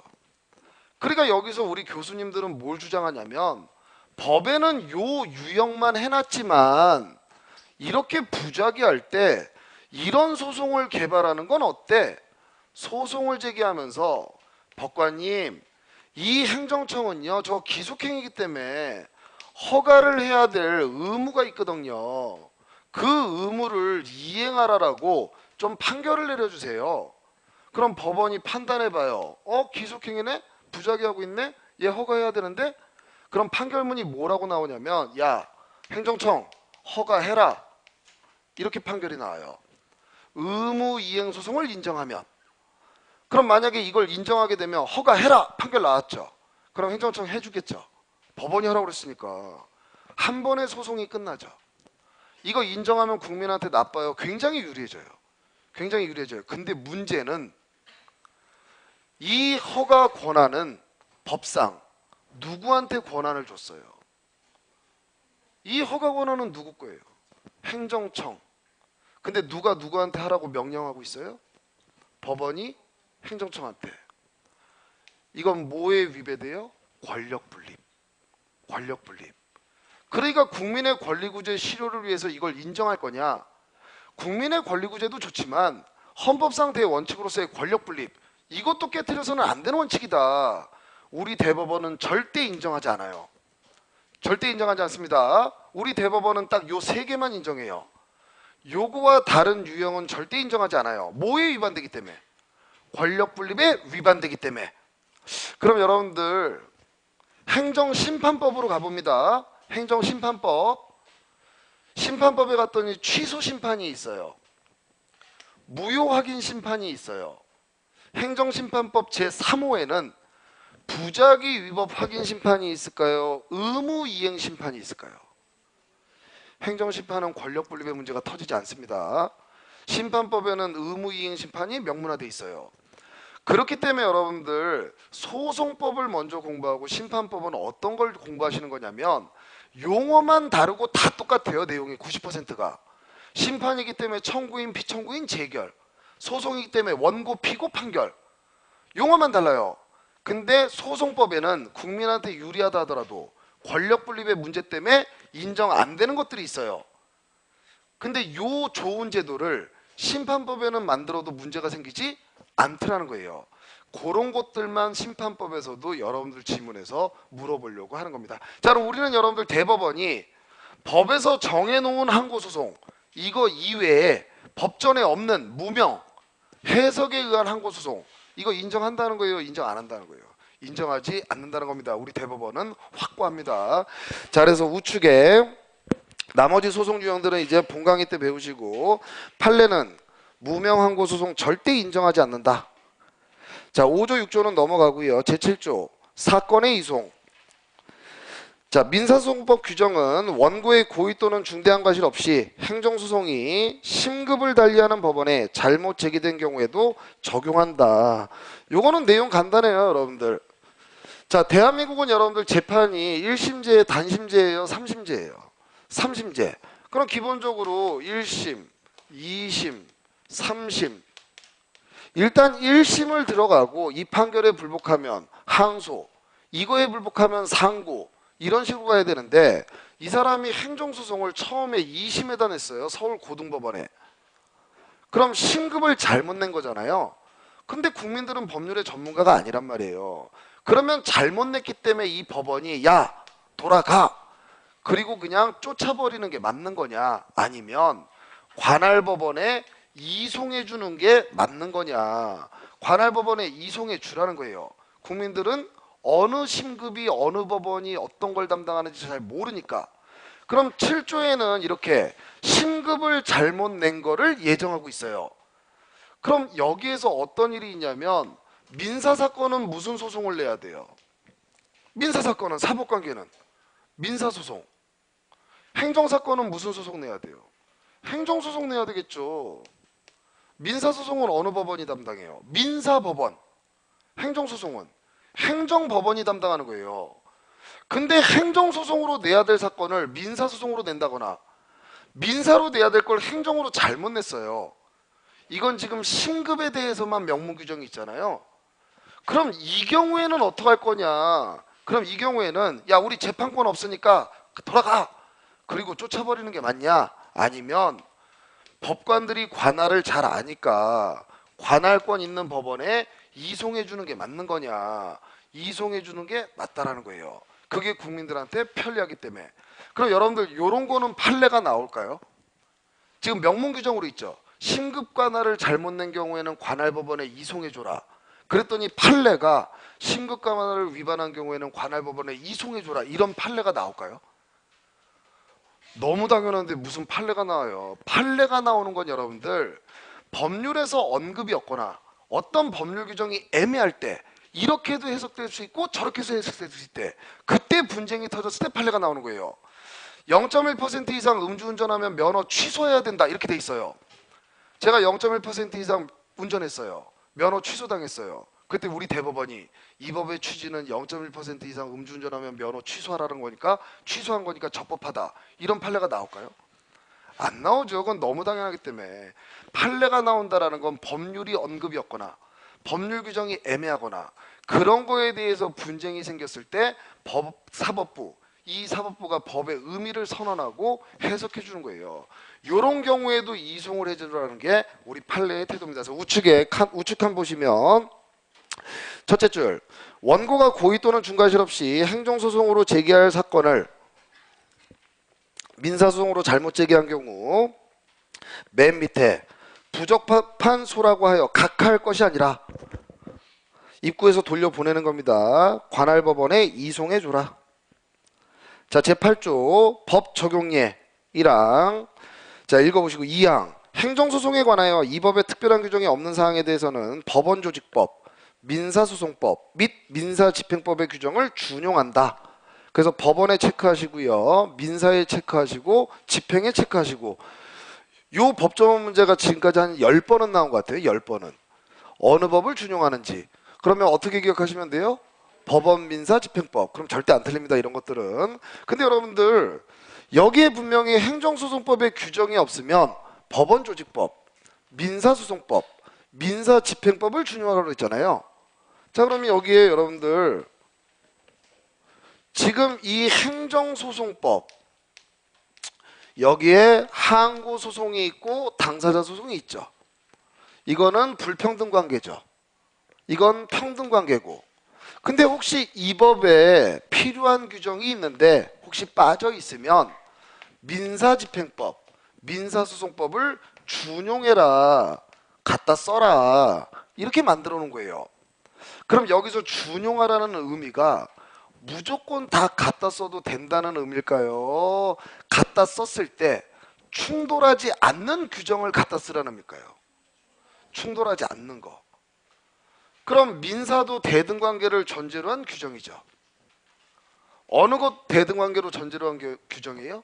그러니까 여기서 우리 교수님들은 뭘 주장하냐면, 법에는 요 유형만 해놨지만 이렇게 부작위할 때 이런 소송을 개발하는 건 어때? 소송을 제기하면서 법관님, 이 행정청은요 저 기속행위이기 때문에 허가를 해야 될 의무가 있거든요. 그 의무를 이행하라라고 좀 판결을 내려주세요. 그럼 법원이 판단해봐요. 기속행위네? 부작위하고 있네? 얘 허가해야 되는데? 그럼 판결문이 뭐라고 나오냐면, 야, 행정청 허가해라, 이렇게 판결이 나와요. 의무 이행 소송을 인정하면. 그럼 만약에 이걸 인정하게 되면 허가해라 판결 나왔죠. 그럼 행정청 해주겠죠. 법원이 하라고 그랬으니까 한 번의 소송이 끝나죠. 이거 인정하면 국민한테 나빠요? 굉장히 유리해져요. 굉장히 유리해져요. 근데 문제는 이 허가 권한은 법상 누구한테 권한을 줬어요? 이 허가 권한은 누구 거예요? 행정청. 근데 누가 누구한테 하라고 명령하고 있어요? 법원이 행정청한테. 이건 뭐에 위배돼요? 권력분립. 권력분립. 그러니까 국민의 권리구제 실효를 위해서 이걸 인정할 거냐? 국민의 권리구제도 좋지만 헌법상 대원칙으로서의 권력분립, 이것도 깨트려서는 안 되는 원칙이다. 우리 대법원은 절대 인정하지 않아요. 절대 인정하지 않습니다. 우리 대법원은 딱 요 3개만 인정해요. 요거와 다른 유형은 절대 인정하지 않아요. 뭐에 위반되기 때문에? 권력분립에 위반되기 때문에. 그럼 여러분들 행정심판법으로 가봅니다. 행정심판법. 심판법에 갔더니 취소심판이 있어요. 무효확인심판이 있어요. 행정심판법 제3호에는 부작위 위법 확인심판이 있을까요? 의무이행심판이 있을까요? 행정심판은 권력분립의 문제가 터지지 않습니다. 심판법에는 의무이행심판이 명문화되어 있어요. 그렇기 때문에 여러분들 소송법을 먼저 공부하고 심판법은 어떤 걸 공부하시는 거냐면, 용어만 다르고 다 똑같아요. 내용이 90%가. 심판이기 때문에 청구인 피청구인 재결, 소송이기 때문에 원고 피고 판결, 용어만 달라요. 근데 소송법에는 국민한테 유리하다 하더라도 권력분립의 문제 때문에 인정 안 되는 것들이 있어요. 근데 요 좋은 제도를 심판법에는 만들어도 문제가 생기지 않더라는 거예요. 그런 것들만 심판법에서도 여러분들 지문에서 물어보려고 하는 겁니다. 자, 그럼 우리는 여러분들 대법원이 법에서 정해놓은 항고소송, 이거 이외에 법전에 없는 무명, 해석에 의한 항고소송, 이거 인정한다는 거예요? 인정 안 한다는 거예요? 인정하지 않는다는 겁니다. 우리 대법원은 확고합니다. 자, 그래서 우측에 나머지 소송 유형들은 이제 본 강의 때 배우시고, 판례는 무명 항고소송 절대 인정하지 않는다. 자, 5조 6조는 넘어가고요. 제7조 사건의 이송. 자, 민사소송법 규정은 원고의 고의 또는 중대한 과실 없이 행정소송이 심급을 달리하는 법원에 잘못 제기된 경우에도 적용한다. 요거는 내용 간단해요, 여러분들. 자, 대한민국은 여러분들 재판이 1심제, 단심제예요, 3심제예요? 3심제. 그럼 기본적으로 1심, 2심, 3심. 일단 1심을 들어가고 이 판결에 불복하면 항소, 이거에 불복하면 상고, 이런 식으로 가야 되는데, 이 사람이 행정소송을 처음에 2심에다 냈어요. 서울고등법원에. 그럼 심급을 잘못 낸 거잖아요. 근데 국민들은 법률의 전문가가 아니란 말이에요. 그러면 잘못 냈기 때문에 이 법원이 야 돌아가, 그리고 그냥 쫓아버리는 게 맞는 거냐, 아니면 관할법원에 이송해 주는 게 맞는 거냐. 관할법원에 이송해 주라는 거예요. 국민들은 어느 심급이 어느 법원이 어떤 걸 담당하는지 잘 모르니까. 그럼 7조에는 이렇게 심급을 잘못 낸 거를 예정하고 있어요. 그럼 여기에서 어떤 일이 있냐면, 민사사건은 무슨 소송을 내야 돼요? 민사사건은, 사법관계는 민사소송. 행정사건은 무슨 소송 내야 돼요? 행정소송 내야 되겠죠. 민사소송은 어느 법원이 담당해요? 민사법원. 행정소송은 행정법원이 담당하는 거예요. 근데 행정소송으로 내야 될 사건을 민사소송으로 낸다거나 민사로 내야 될 걸 행정으로 잘못 냈어요. 이건 지금 신급에 대해서만 명문 규정이 있잖아요. 그럼 이 경우에는 어떻게 할 거냐? 그럼 이 경우에는 야 우리 재판권 없으니까 돌아가. 그리고 쫓아버리는 게 맞냐? 아니면 법관들이 관할을 잘 아니까 관할권 있는 법원에 이송해 주는 게 맞는 거냐? 이송해 주는 게 맞다라는 거예요. 그게 국민들한테 편리하기 때문에. 그럼 여러분들 이런 거는 판례가 나올까요? 지금 명문 규정으로 있죠. 신급 관할을 잘못 낸 경우에는 관할법원에 이송해 줘라. 그랬더니 판례가 신급 관할을 위반한 경우에는 관할법원에 이송해 줘라. 이런 판례가 나올까요? 너무 당연한데 무슨 판례가 나와요. 판례가 나오는 건 여러분들 법률에서 언급이 없거나 어떤 법률 규정이 애매할 때 이렇게도 해석될 수 있고 저렇게도 해석될 수 있을 때 그때 분쟁이 터졌을 때 판례가 나오는 거예요. 0.1% 이상 음주운전하면 면허 취소해야 된다 이렇게 돼 있어요. 제가 0.1% 이상 운전했어요. 면허 취소당했어요. 그때 우리 대법원이 이 법의 취지는 0.1% 이상 음주운전하면 면허 취소하라는 거니까 취소한 거니까 적법하다. 이런 판례가 나올까요? 안 나오죠. 그건 너무 당연하기 때문에. 판례가 나온다라는 건 법률이 언급이 없거나 법률 규정이 애매하거나 그런 거에 대해서 분쟁이 생겼을 때 사법부 이 사법부가 법의 의미를 선언하고 해석해 주는 거예요. 이런 경우에도 이송을 해주라는 게 우리 판례의 태도입니다. 그래서 우측한 보시면 첫째 줄 원고가 고의 또는 중과실 없이 행정소송으로 제기할 사건을 민사소송으로 잘못 제기한 경우 맨 밑에 부적합한 소라고 하여 각하할 것이 아니라 입구에서 돌려보내는 겁니다. 관할법원에 이송해 줘라. 자, 제8조 법 적용예 1항 자 읽어보시고 2항 행정소송에 관하여 이 법에 특별한 규정이 없는 사항에 대해서는 법원조직법, 민사소송법 및 민사집행법의 규정을 준용한다. 그래서 법원에 체크하시고요. 민사에 체크하시고 집행에 체크하시고 요 법조문 문제가 지금까지 한 10번은 나온 것 같아요. 10번은. 어느 법을 준용하는지. 그러면 어떻게 기억하시면 돼요? 법원, 민사, 집행법. 그럼 절대 안 틀립니다. 이런 것들은. 근데 여러분들 여기에 분명히 행정소송법의 규정이 없으면 법원조직법, 민사소송법, 민사집행법을 준용하라고 했잖아요. 자 그러면 여기에 여러분들 지금 이 행정소송법 여기에 항고소송이 있고 당사자 소송이 있죠. 이거는 불평등관계죠. 이건 평등관계고. 근데 혹시 이 법에 필요한 규정이 있는데 혹시 빠져 있으면 민사집행법, 민사소송법을 준용해라, 갖다 써라 이렇게 만들어 놓은 거예요. 그럼 여기서 준용하라는 의미가 무조건 다 갖다 써도 된다는 의미일까요? 갖다 썼을 때 충돌하지 않는 규정을 갖다 쓰라는 의미일까요? 충돌하지 않는 거. 그럼 민사도 대등관계를 전제로 한 규정이죠. 어느 것 대등관계로 전제로 한 규정이에요?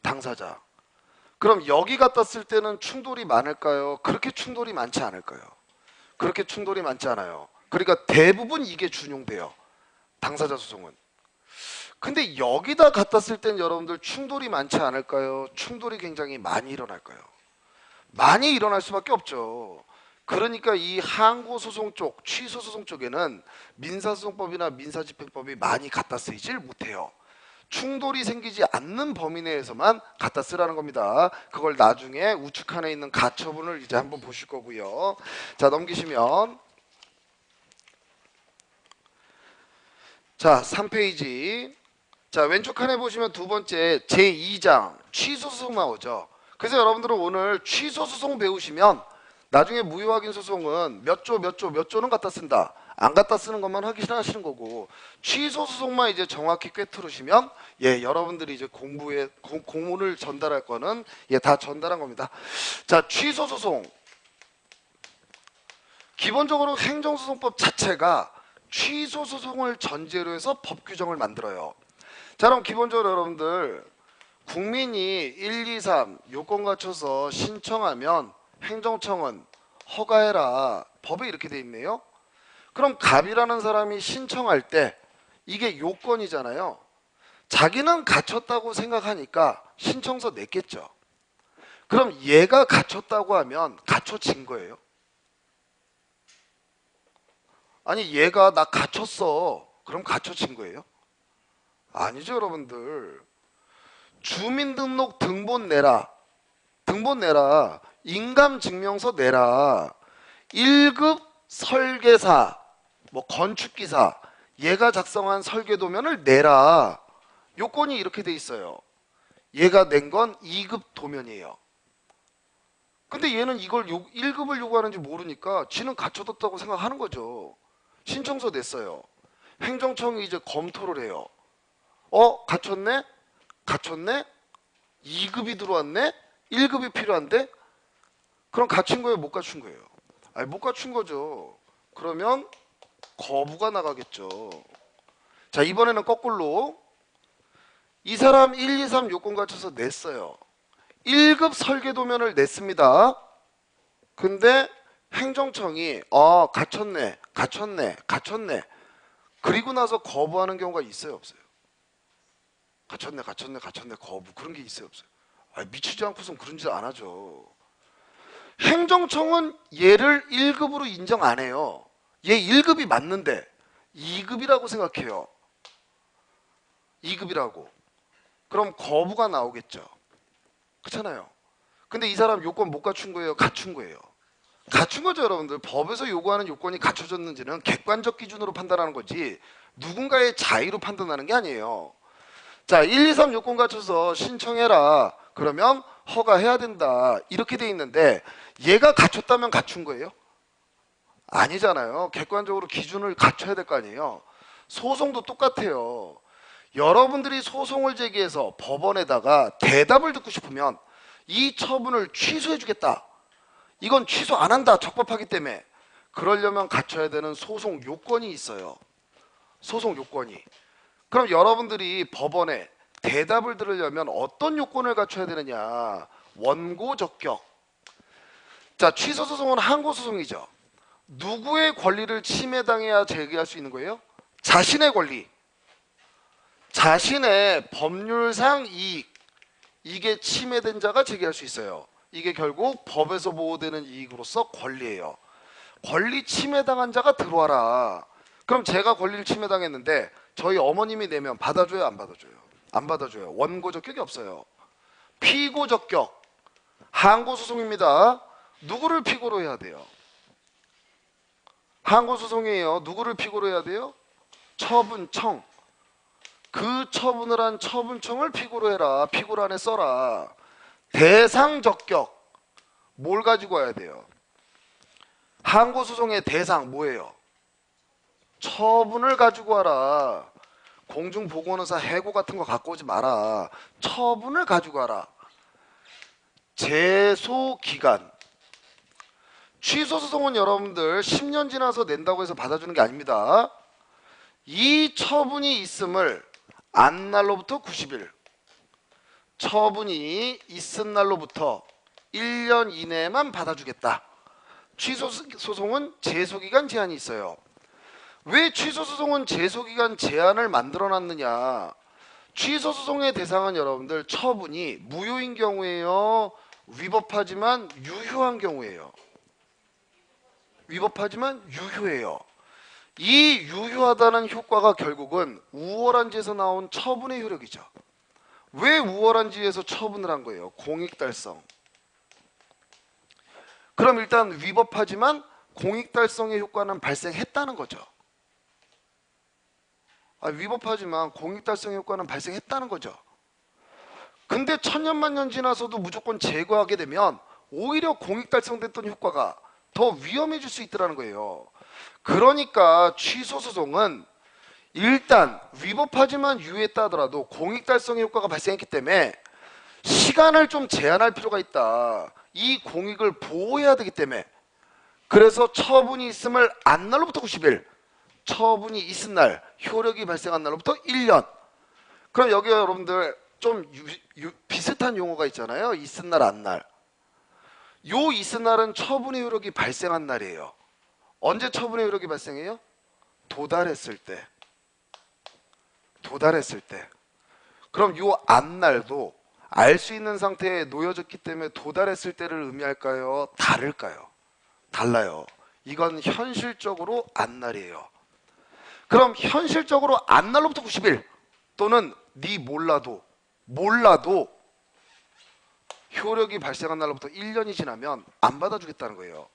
당사자. 그럼 여기 갖다 쓸 때는 충돌이 많을까요? 그렇게 충돌이 많지 않을까요? 그렇게 충돌이 많지 않아요. 그러니까 대부분 이게 준용돼요. 당사자 소송은. 근데 여기다 갖다 쓸 때는 여러분들 충돌이 많지 않을까요? 충돌이 굉장히 많이 일어날까요? 많이 일어날 수밖에 없죠. 그러니까 이 항고소송 쪽, 취소소송 쪽에는 민사소송법이나 민사집행법이 많이 갖다 쓰이질 못해요. 충돌이 생기지 않는 범위 내에서만 갖다 쓰라는 겁니다. 그걸 나중에 우측칸에 있는 가처분을 이제 한번 보실 거고요. 자 넘기시면 자 3페이지 자 왼쪽 칸에 보시면 두 번째 제2장 취소소송 나오죠. 그래서 여러분들은 오늘 취소소송 배우시면 나중에 무효확인소송은 몇 조는 갖다 쓴다. 안 갖다 쓰는 것만 확인하시는 거고 취소소송만 이제 정확히 꿰뚫으시면 예 여러분들이 이제 공문을 전달할 거는 예 다 전달한 겁니다. 자 취소소송 기본적으로 행정소송법 자체가 취소소송을 전제로 해서 법 규정을 만들어요. 자, 그럼 기본적으로 여러분들 국민이 1, 2, 3 요건 갖춰서 신청하면 행정청은 허가해라. 법에 이렇게 돼 있네요. 그럼 갑이라는 사람이 신청할 때 이게 요건이잖아요. 자기는 갖췄다고 생각하니까 신청서 냈겠죠. 그럼 얘가 갖췄다고 하면 갖춰진 거예요? 아니 얘가 나 갖췄어. 그럼 갖춰진 거예요? 아니죠 여러분들. 주민등록 등본 내라. 등본 내라. 인감증명서 내라. 1급 설계사, 뭐 건축기사, 얘가 작성한 설계도면을 내라. 요건이 이렇게 돼 있어요. 얘가 낸 건 2급 도면이에요. 근데 얘는 이걸 1급을 요구하는지 모르니까 지는 갖춰뒀다고 생각하는 거죠. 신청서 냈어요. 행정청이 이제 검토를 해요. 갖췄네? 갖췄네? 2급이 들어왔네? 1급이 필요한데? 그럼 갖춘 거예요? 못 갖춘 거예요? 아니 못 갖춘 거죠. 그러면 거부가 나가겠죠. 자, 이번에는 거꾸로 이 사람 1, 2, 3 요건 갖춰서 냈어요. 1급 설계도면을 냈습니다. 근데 행정청이 갖췄네 갖췄네 그리고 나서 거부하는 경우가 있어요 없어요? 갖췄네 거부, 그런 게 있어요 없어요? 미치지 않고선 그런 짓 안 하죠. 행정청은 얘를 1급으로 인정 안 해요. 얘 1급이 맞는데 2급이라고 생각해요. 2급이라고. 그럼 거부가 나오겠죠. 그렇잖아요. 근데 이 사람 요건 못 갖춘 거예요? 갖춘 거예요? 갖춘 거죠 여러분들. 법에서 요구하는 요건이 갖춰졌는지는 객관적 기준으로 판단하는 거지 누군가의 자의로 판단하는 게 아니에요. 자, 1, 2, 3 요건 갖춰서 신청해라. 그러면 허가해야 된다. 이렇게 돼 있는데 얘가 갖췄다면 갖춘 거예요? 아니잖아요. 객관적으로 기준을 갖춰야 될 거 아니에요. 소송도 똑같아요. 여러분들이 소송을 제기해서 법원에다가 대답을 듣고 싶으면 이 처분을 취소해 주겠다. 이건 취소 안 한다. 적법하기 때문에. 그러려면 갖춰야 되는 소송 요건이 있어요. 소송 요건이. 그럼 여러분들이 법원에 대답을 들으려면 어떤 요건을 갖춰야 되느냐. 원고 적격. 자, 취소 소송은 항고 소송이죠. 누구의 권리를 침해당해야 제기할 수 있는 거예요? 자신의 권리. 자신의 법률상 이익. 이게 침해된 자가 제기할 수 있어요. 이게 결국 법에서 보호되는 이익으로서 권리예요. 권리 침해당한 자가 들어와라. 그럼 제가 권리를 침해당했는데 저희 어머님이 내면 받아줘요 안 받아줘요? 안 받아줘요. 원고 적격이 없어요. 피고 적격. 항고 소송입니다. 누구를 피고로 해야 돼요? 항고 소송이에요. 누구를 피고로 해야 돼요? 처분청. 그 처분을 한 처분청을 피고로 해라. 피고로 안에 써라. 대상 적격. 뭘 가지고 와야 돼요? 항고 소송의 대상 뭐예요? 처분을 가지고 와라. 공중보건의사 해고 같은 거 갖고 오지 마라. 처분을 가지고 와라. 제소기간. 취소소송은 여러분들 10년 지나서 낸다고 해서 받아주는 게 아닙니다. 이 처분이 있음을 안 날로부터 90일. 처분이 있은 날로부터 1년 이내만 받아주겠다. 취소소송은 제소기간 제한이 있어요. 왜 취소소송은 제소기간 제한을 만들어놨느냐. 취소소송의 대상은 여러분들 처분이 무효인 경우에요, 위법하지만 유효한 경우에요. 위법하지만 유효해요. 이 유효하다는 효과가 결국은 우월한지에서 나온 처분의 효력이죠. 왜 우월한지에서 처분을 한 거예요? 공익달성. 그럼 일단 위법하지만 공익달성의 효과는 발생했다는 거죠. 위법하지만 공익달성의 효과는 발생했다는 거죠. 근데 천년만년 지나서도 무조건 제거하게 되면 오히려 공익달성됐던 효과가 더 위험해질 수 있다는 거예요. 그러니까 취소소송은 일단 위법하지만 유효했다 하더라도 공익달성의 효과가 발생했기 때문에 시간을 좀 제한할 필요가 있다. 이 공익을 보호해야 되기 때문에. 그래서 처분이 있음을 안 날로부터 90일, 처분이 있은 날, 효력이 발생한 날로부터 1년. 그럼 여기 여러분들 좀 비슷한 용어가 있잖아요. 있은 날, 안 날. 요 있은 날은 처분의 효력이 발생한 날이에요. 언제 처분의 효력이 발생해요? 도달했을 때. 도달했을 때. 그럼 요 안 날도 알 수 있는 상태에 놓여졌기 때문에 도달했을 때를 의미할까요? 다를까요? 달라요. 이건 현실적으로 안 날이에요. 그럼 현실적으로 안 날로부터 90일 또는 네 몰라도 효력이 발생한 날로부터 1년이 지나면 안 받아주겠다는 거예요.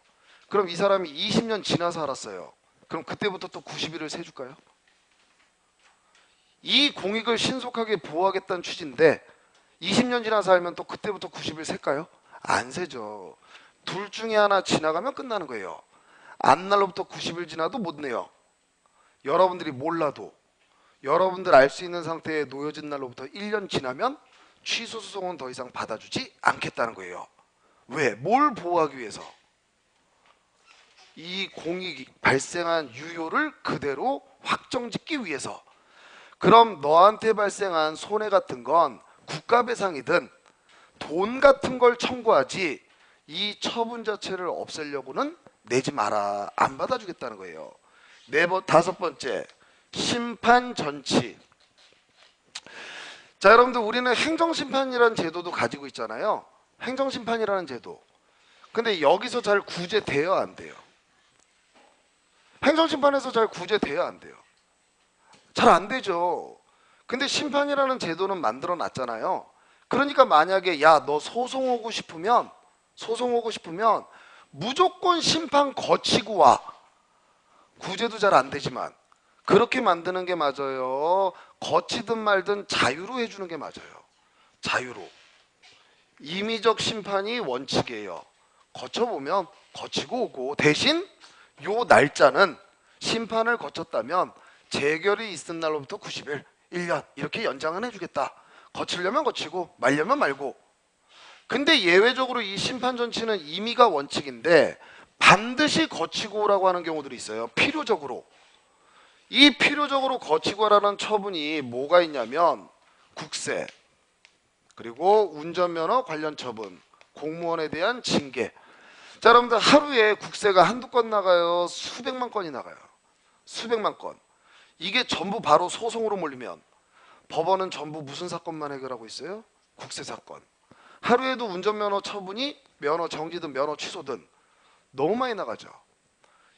그럼 이 사람이 20년 지나서 알았어요. 그럼 그때부터 또 90일을 세줄까요? 이 공익을 신속하게 보호하겠다는 취지인데 20년 지나서 알면 또 그때부터 90일 셀까요? 안 세죠. 둘 중에 하나 지나가면 끝나는 거예요. 안 날로부터 90일 지나도 못 내요. 여러분들이 몰라도 여러분들 알 수 있는 상태에 놓여진 날로부터 1년 지나면 취소 소송은 더 이상 받아주지 않겠다는 거예요. 왜? 뭘 보호하기 위해서? 이 공익이 발생한 유효를 그대로 확정짓기 위해서. 그럼 너한테 발생한 손해 같은 건 국가배상이든 돈 같은 걸 청구하지 이 처분 자체를 없애려고는 내지 마라. 안 받아주겠다는 거예요. 다섯 번째, 심판 전치. 자, 여러분들 우리는 행정심판이라는 제도도 가지고 있잖아요. 행정심판이라는 제도. 근데 여기서 잘 구제돼요, 안 돼요? 행정심판에서 잘 구제돼요, 안 돼요? 잘 안 되죠. 근데 심판이라는 제도는 만들어 놨잖아요. 그러니까 만약에 야, 너 소송 오고 싶으면 무조건 심판 거치고 와. 구제도 잘 안 되지만 그렇게 만드는 게 맞아요. 거치든 말든 자유로 해주는 게 맞아요. 자유로. 임의적 심판이 원칙이에요. 거쳐보면 거치고 오고 대신 요 날짜는 심판을 거쳤다면 재결이 있은 날로부터 90일, 1년 이렇게 연장은 해주겠다. 거치려면 거치고 말려면 말고. 근데 예외적으로 이 심판 전치는 임의가 원칙인데 반드시 거치고 오라고 하는 경우들이 있어요. 필요적으로. 이 필요적으로 거치고 오라는 처분이 뭐가 있냐면 국세, 그리고 운전면허 관련 처분, 공무원에 대한 징계. 자, 여러분들 하루에 국세가 한두 건 나가요? 수백만 건이 나가요. 수백만 건. 이게 전부 바로 소송으로 몰리면 법원은 전부 무슨 사건만 해결하고 있어요? 국세 사건. 하루에도 운전면허 처분이 면허 정지든 면허 취소든 너무 많이 나가죠.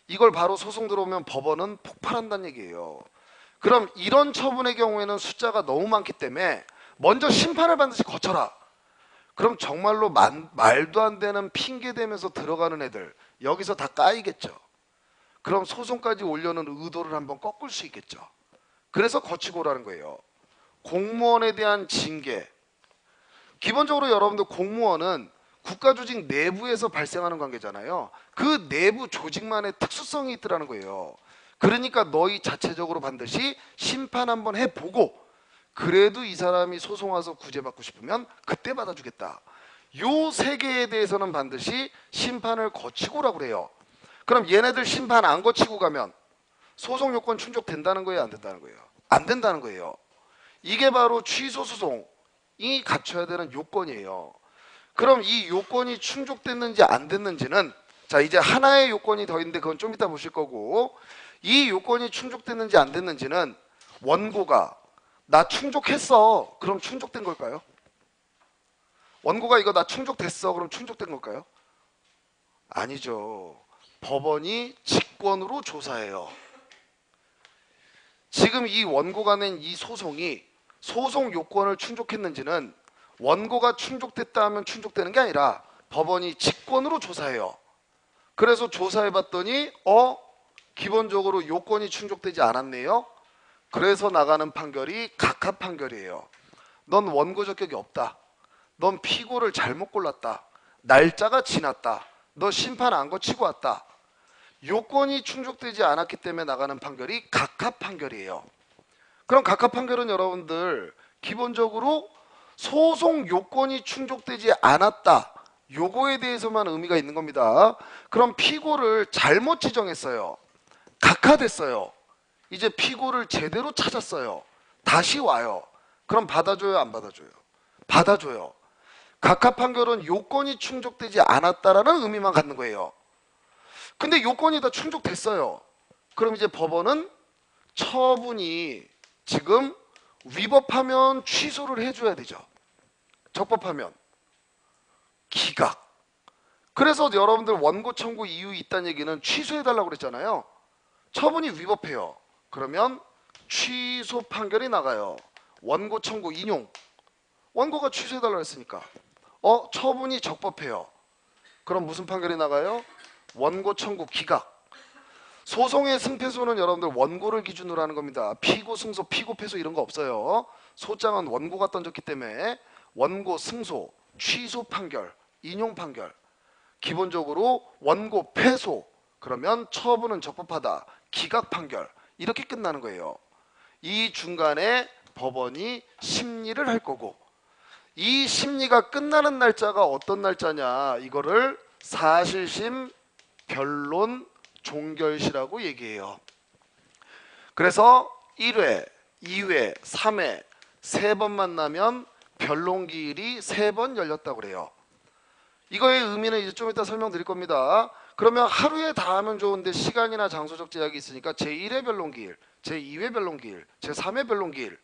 이걸 바로 소송 들어오면 법원은 폭발한다는 얘기예요. 그럼 이런 처분의 경우에는 숫자가 너무 많기 때문에 먼저 심판을 반드시 거쳐라. 그럼 정말로 말도 안 되는 핑계 대면서 들어가는 애들 여기서 다 까이겠죠. 그럼 소송까지 올려는 의도를 한번 꺾을 수 있겠죠. 그래서 거치고 오라는 거예요. 공무원에 대한 징계. 기본적으로 여러분들 공무원은 국가조직 내부에서 발생하는 관계잖아요. 그 내부 조직만의 특수성이 있더라는 거예요. 그러니까 너희 자체적으로 반드시 심판 한번 해보고 그래도 이 사람이 소송 와서 구제받고 싶으면 그때 받아주겠다. 요 세 개에 대해서는 반드시 심판을 거치고 오라고 그래요. 그럼 얘네들 심판 안 거치고 가면 소송 요건 충족된다는 거예요, 안 된다는 거예요? 안 된다는 거예요. 이게 바로 취소 소송이 갖춰야 되는 요건이에요. 그럼 이 요건이 충족됐는지 안 됐는지는 자, 이제 하나의 요건이 더 있는데 그건 좀 이따 보실 거고, 이 요건이 충족됐는지 안 됐는지는 원고가 나 충족했어. 그럼 충족된 걸까요? 원고가 이거 나 충족됐어. 그럼 충족된 걸까요? 아니죠. 법원이 직권으로 조사해요. 지금 이 원고가 낸 이 소송이 소송 요건을 충족했는지는 원고가 충족됐다 하면 충족되는 게 아니라 법원이 직권으로 조사해요. 그래서 조사해봤더니 기본적으로 요건이 충족되지 않았네요. 그래서 나가는 판결이 각하 판결이에요. 넌 원고 적격이 없다. 넌 피고를 잘못 골랐다. 날짜가 지났다. 너 심판 안 거치고 왔다. 요건이 충족되지 않았기 때문에 나가는 판결이 각하 판결이에요. 그럼 각하 판결은 여러분들 기본적으로 소송 요건이 충족되지 않았다. 요거에 대해서만 의미가 있는 겁니다. 그럼 피고를 잘못 지정했어요. 각하됐어요. 이제 피고를 제대로 찾았어요. 다시 와요. 그럼 받아줘요, 안 받아줘요? 받아줘요. 각하 판결은 요건이 충족되지 않았다라는 의미만 갖는 거예요. 근데 요건이 다 충족됐어요. 그럼 이제 법원은 처분이 지금 위법하면 취소를 해줘야 되죠. 적법하면 기각. 그래서 여러분들 원고 청구 이유 있다는 얘기는 취소해달라고 그랬잖아요. 처분이 위법해요. 그러면 취소 판결이 나가요. 원고 청구 인용. 원고가 취소해달라고 했으니까 처분이 적법해요. 그럼 무슨 판결이 나가요? 원고 청구 기각. 소송의 승패소는 여러분들 원고를 기준으로 하는 겁니다. 피고 승소, 피고 패소 이런 거 없어요. 소장은 원고가 던졌기 때문에 원고 승소, 취소 판결, 인용 판결. 기본적으로 원고 패소, 그러면 처분은 적법하다, 기각 판결, 이렇게 끝나는 거예요. 이 중간에 법원이 심리를 할 거고, 이 심리가 끝나는 날짜가 어떤 날짜냐, 이거를 사실심 변론 종결시라고 얘기해요. 그래서 1회, 2회, 3회 세 번 만나면 변론기일이 3번 열렸다고 그래요. 이거의 의미는 이제 좀 이따 설명드릴 겁니다. 그러면 하루에 다 하면 좋은데 시간이나 장소적 제약이 있으니까 제1회 변론기일, 제2회 변론기일, 제3회 변론기일,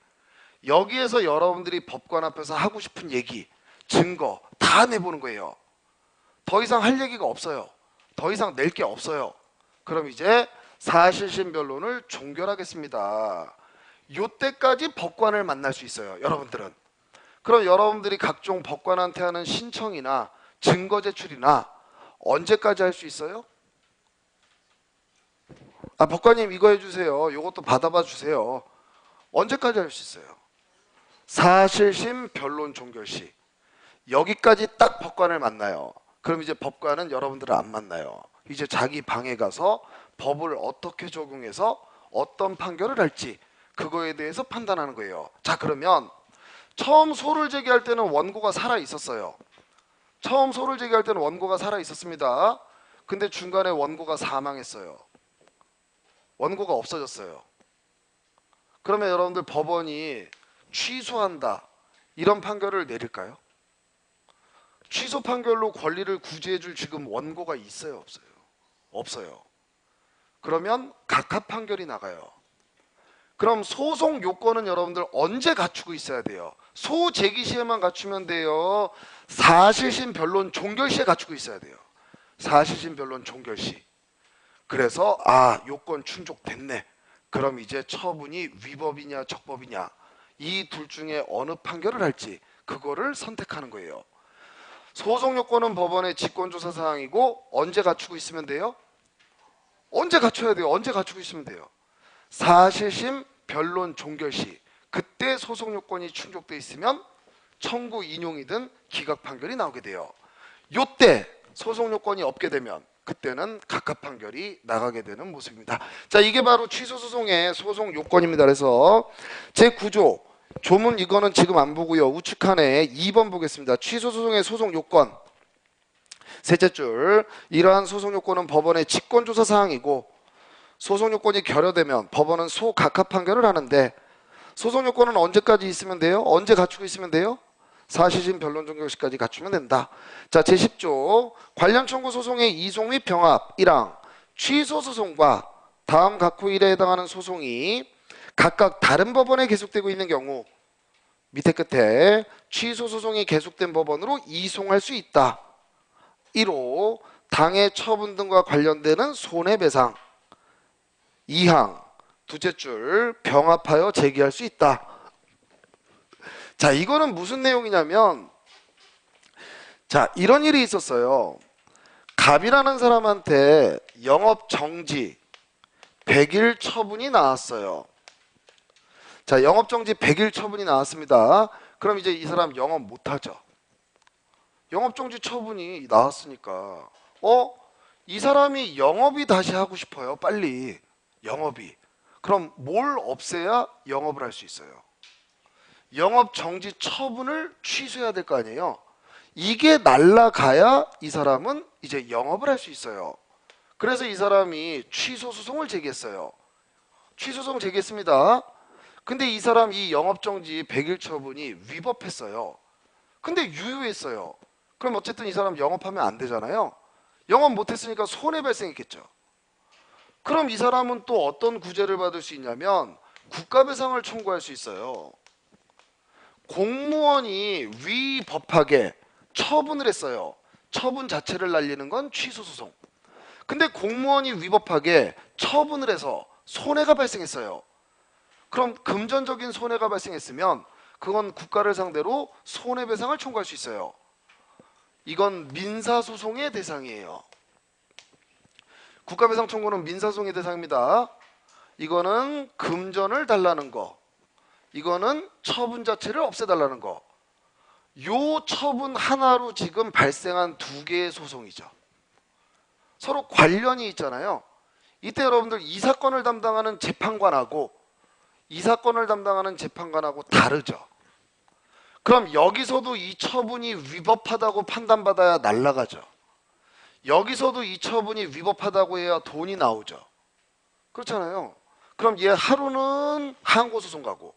여기에서 여러분들이 법관 앞에서 하고 싶은 얘기, 증거 다 내보는 거예요. 더 이상 할 얘기가 없어요. 더 이상 낼 게 없어요. 그럼 이제 사실심 변론을 종결하겠습니다. 요때까지 법관을 만날 수 있어요, 여러분들은. 그럼 여러분들이 각종 법관한테 하는 신청이나 증거 제출이나 언제까지 할 수 있어요? 법관님 이거 해주세요. 이것도 받아봐 주세요. 언제까지 할 수 있어요? 사실심 변론 종결시. 여기까지 딱 법관을 만나요. 그럼 이제 법관은 여러분들을 안 만나요. 이제 자기 방에 가서 법을 어떻게 적용해서 어떤 판결을 할지 그거에 대해서 판단하는 거예요. 자, 그러면 처음 소를 제기할 때는 원고가 살아 있었어요. 처음 소를 제기할 때는 원고가 살아 있었습니다. 근데 중간에 원고가 사망했어요. 원고가 없어졌어요. 그러면 여러분들 법원이 취소한다, 이런 판결을 내릴까요? 취소 판결로 권리를 구제해 줄 지금 원고가 있어요, 없어요? 없어요. 그러면 각하 판결이 나가요. 그럼 소송 요건은 여러분들 언제 갖추고 있어야 돼요? 소 제기 시에만 갖추면 돼요? 사실심 변론 종결 시에 갖추고 있어야 돼요. 사실심 변론 종결 시. 그래서 요건 충족됐네. 그럼 이제 처분이 위법이냐 적법이냐, 이 둘 중에 어느 판결을 할지 그거를 선택하는 거예요. 소송 요건은 법원의 직권조사 사항이고 언제 갖추고 있으면 돼요? 언제 갖춰야 돼요? 언제 갖추고 있으면 돼요? 사실심 변론 종결 시. 그때 소송 요건이 충족돼 있으면 청구 인용이든 기각 판결이 나오게 돼요. 요때 소송 요건이 없게 되면 그때는 각하 판결이 나가게 되는 모습입니다. 자, 이게 바로 취소 소송의 소송 요건입니다. 그래서 제9조 조문 이거는 지금 안 보고요. 우측칸에 2번 보겠습니다. 취소 소송의 소송 요건. 셋째 줄, 이러한 소송 요건은 법원의 직권조사 사항이고 소송 요건이 결여되면 법원은 소각하 판결을 하는데, 소송 요건은 언제까지 있으면 돼요? 언제 갖추고 있으면 돼요? 사실심 변론 종결 시까지 갖추면 된다. 자, 제10조 관련 청구 소송의 이송 및 병합 1항 취소 소송과 다음 각 호일에 해당하는 소송이 각각 다른 법원에 계속되고 있는 경우 밑에 끝에 취소 소송이 계속된 법원으로 이송할 수 있다. 1호 당해 처분 등과 관련되는 손해배상. 2항 두째 줄 병합하여 제기할 수 있다. 자, 이거는 무슨 내용이냐면, 자, 이런 일이 있었어요. 갑이라는 사람한테 영업 정지 100일 처분이 나왔어요. 자, 영업 정지 100일 처분이 나왔습니다. 그럼 이제 이 사람 영업 못하죠. 영업 정지 처분이 나왔으니까 이 사람이 영업이 다시 하고 싶어요. 빨리 영업이. 그럼 뭘 없애야 영업을 할 수 있어요? 영업 정지 처분을 취소해야 될 거 아니에요. 이게 날라가야 이 사람은 이제 영업을 할 수 있어요. 그래서 이 사람이 취소 소송을 제기했어요. 취소소송 제기했습니다. 근데 이 사람 이 영업정지 100일 처분이 위법했어요. 근데 유효했어요. 그럼 어쨌든 이 사람 영업하면 안 되잖아요. 영업 못했으니까 손해 발생했겠죠. 그럼 이 사람은 또 어떤 구제를 받을 수 있냐면 국가배상을 청구할 수 있어요. 공무원이 위법하게 처분을 했어요. 처분 자체를 날리는 건 취소소송. 근데 공무원이 위법하게 처분을 해서 손해가 발생했어요. 그럼 금전적인 손해가 발생했으면 그건 국가를 상대로 손해배상을 청구할 수 있어요. 이건 민사소송의 대상이에요. 국가배상 청구는 민사소송의 대상입니다. 이거는 금전을 달라는 거, 이거는 처분 자체를 없애달라는 거. 요 처분 하나로 지금 발생한 두 개의 소송이죠. 서로 관련이 있잖아요. 이때 여러분들 이 사건을 담당하는 재판관하고 이 사건을 담당하는 재판관하고 다르죠. 그럼 여기서도 이 처분이 위법하다고 판단받아야 날라가죠. 여기서도 이 처분이 위법하다고 해야 돈이 나오죠. 그렇잖아요. 그럼 얘 하루는 항고소송 가고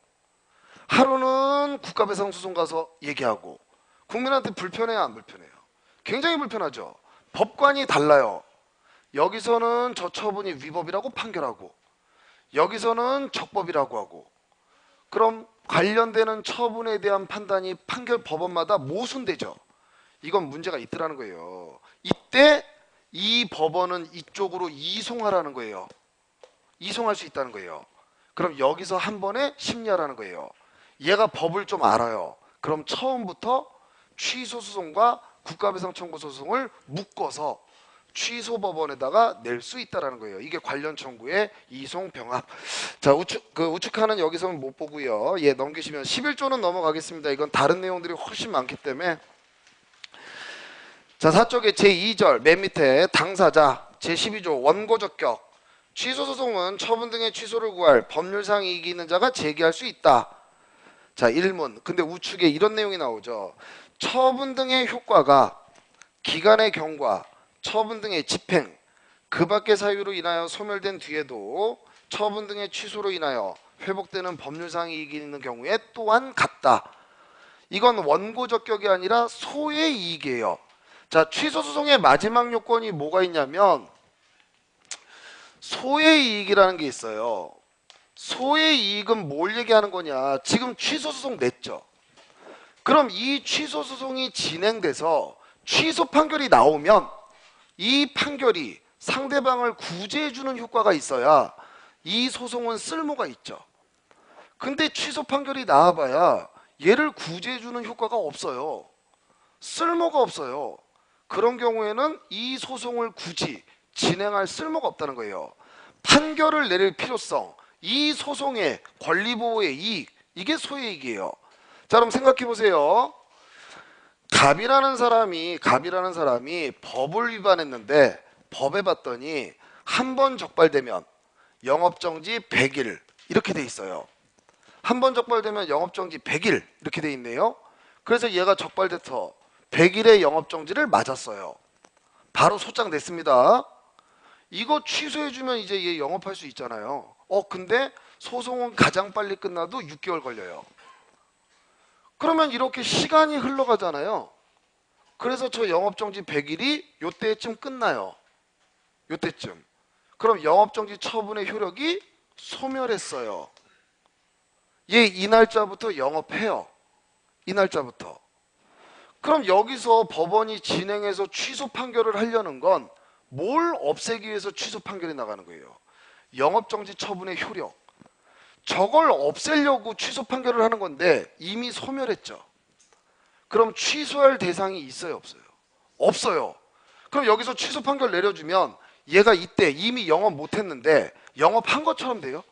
하루는 국가배상소송 가서 얘기하고 국민한테 불편해요, 안 불편해요? 굉장히 불편하죠. 법관이 달라요. 여기서는 저 처분이 위법이라고 판결하고 여기서는 적법이라고 하고 그럼 관련되는 처분에 대한 판단이 판결 법원마다 모순되죠. 이건 문제가 있더라는 거예요. 이때 이 법원은 이쪽으로 이송하라는 거예요. 이송할 수 있다는 거예요. 그럼 여기서 한 번에 심리하라는 거예요. 얘가 법을 좀 알아요. 그럼 처음부터 취소소송과 국가배상 청구 소송을 묶어서 취소법원에다가 낼 수 있다는 거예요. 이게 관련 청구의 이송 병합. 자, 우측하는 여기서는 못 보고요. 예, 넘기시면 11조는 넘어가겠습니다. 이건 다른 내용들이 훨씬 많기 때문에. 자, 4쪽의 제2절 맨 밑에 당사자 제12조 원고적격. 취소소송은 처분 등의 취소를 구할 법률상 이익이 있는 자가 제기할 수 있다. 자, 1문. 근데 우측에 이런 내용이 나오죠. 처분 등의 효과가 기간의 경과, 처분 등의 집행, 그 밖의 사유로 인하여 소멸된 뒤에도 처분 등의 취소로 인하여 회복되는 법률상 이익이 있는 경우에 또한 같다. 이건 원고적격이 아니라 소의 이익이에요. 자, 취소소송의 마지막 요건이 뭐가 있냐면 소의 이익이라는 게 있어요. 소의 이익은 뭘 얘기하는 거냐. 지금 취소소송 냈죠. 그럼 이 취소소송이 진행돼서 취소 판결이 나오면 이 판결이 상대방을 구제해주는 효과가 있어야 이 소송은 쓸모가 있죠. 근데 취소 판결이 나와봐야 얘를 구제해주는 효과가 없어요. 쓸모가 없어요. 그런 경우에는 이 소송을 굳이 진행할 쓸모가 없다는 거예요. 판결을 내릴 필요성, 이 소송의 권리보호의 이익, 이게 소이익이에요. 자, 그럼 생각해 보세요. 갑이라는 사람이 법을 위반했는데 법에 봤더니 한 번 적발되면 영업정지 100일 이렇게 돼 있어요. 한 번 적발되면 영업정지 100일 이렇게 돼 있네요. 그래서 얘가 적발돼서 100일의 영업정지를 맞았어요. 바로 소장 냈습니다. 이거 취소해주면 이제 얘 영업할 수 있잖아요. 근데 소송은 가장 빨리 끝나도 6개월 걸려요. 그러면 이렇게 시간이 흘러가잖아요. 그래서 저 영업정지 100일이 요때쯤 끝나요. 요때쯤. 그럼 영업정지 처분의 효력이 소멸했어요. 얘 이 날짜부터 영업해요. 이 날짜부터. 그럼 여기서 법원이 진행해서 취소 판결을 하려는 건 뭘 없애기 위해서 취소 판결이 나가는 거예요. 영업정지 처분의 효력. 저걸 없애려고 취소 판결을 하는 건데 이미 소멸했죠. 그럼 취소할 대상이 있어요, 없어요? 없어요. 그럼 여기서 취소 판결 내려주면 얘가 이때 이미 영업 못했는데 영업한 것처럼 돼요?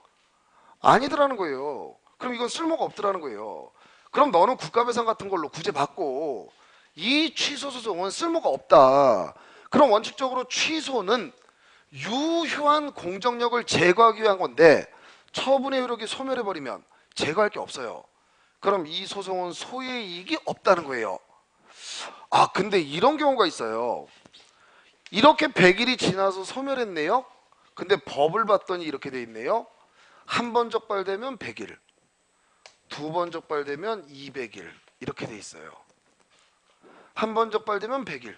아니더라는 거예요. 그럼 이건 쓸모가 없더라는 거예요. 그럼 너는 국가배상 같은 걸로 구제받고 이 취소 소송은 쓸모가 없다. 그럼 원칙적으로 취소는 유효한 공정력을 제거하기 위한 건데 처분의 효력이 소멸해버리면 제거할 게 없어요. 그럼 이 소송은 소의 이익이 없다는 거예요. 근데 이런 경우가 있어요. 이렇게 100일이 지나서 소멸했네요. 근데 법을 봤더니 이렇게 돼 있네요. 한 번 적발되면 100일, 두 번 적발되면 200일 이렇게 돼 있어요. 한 번 적발되면 100일,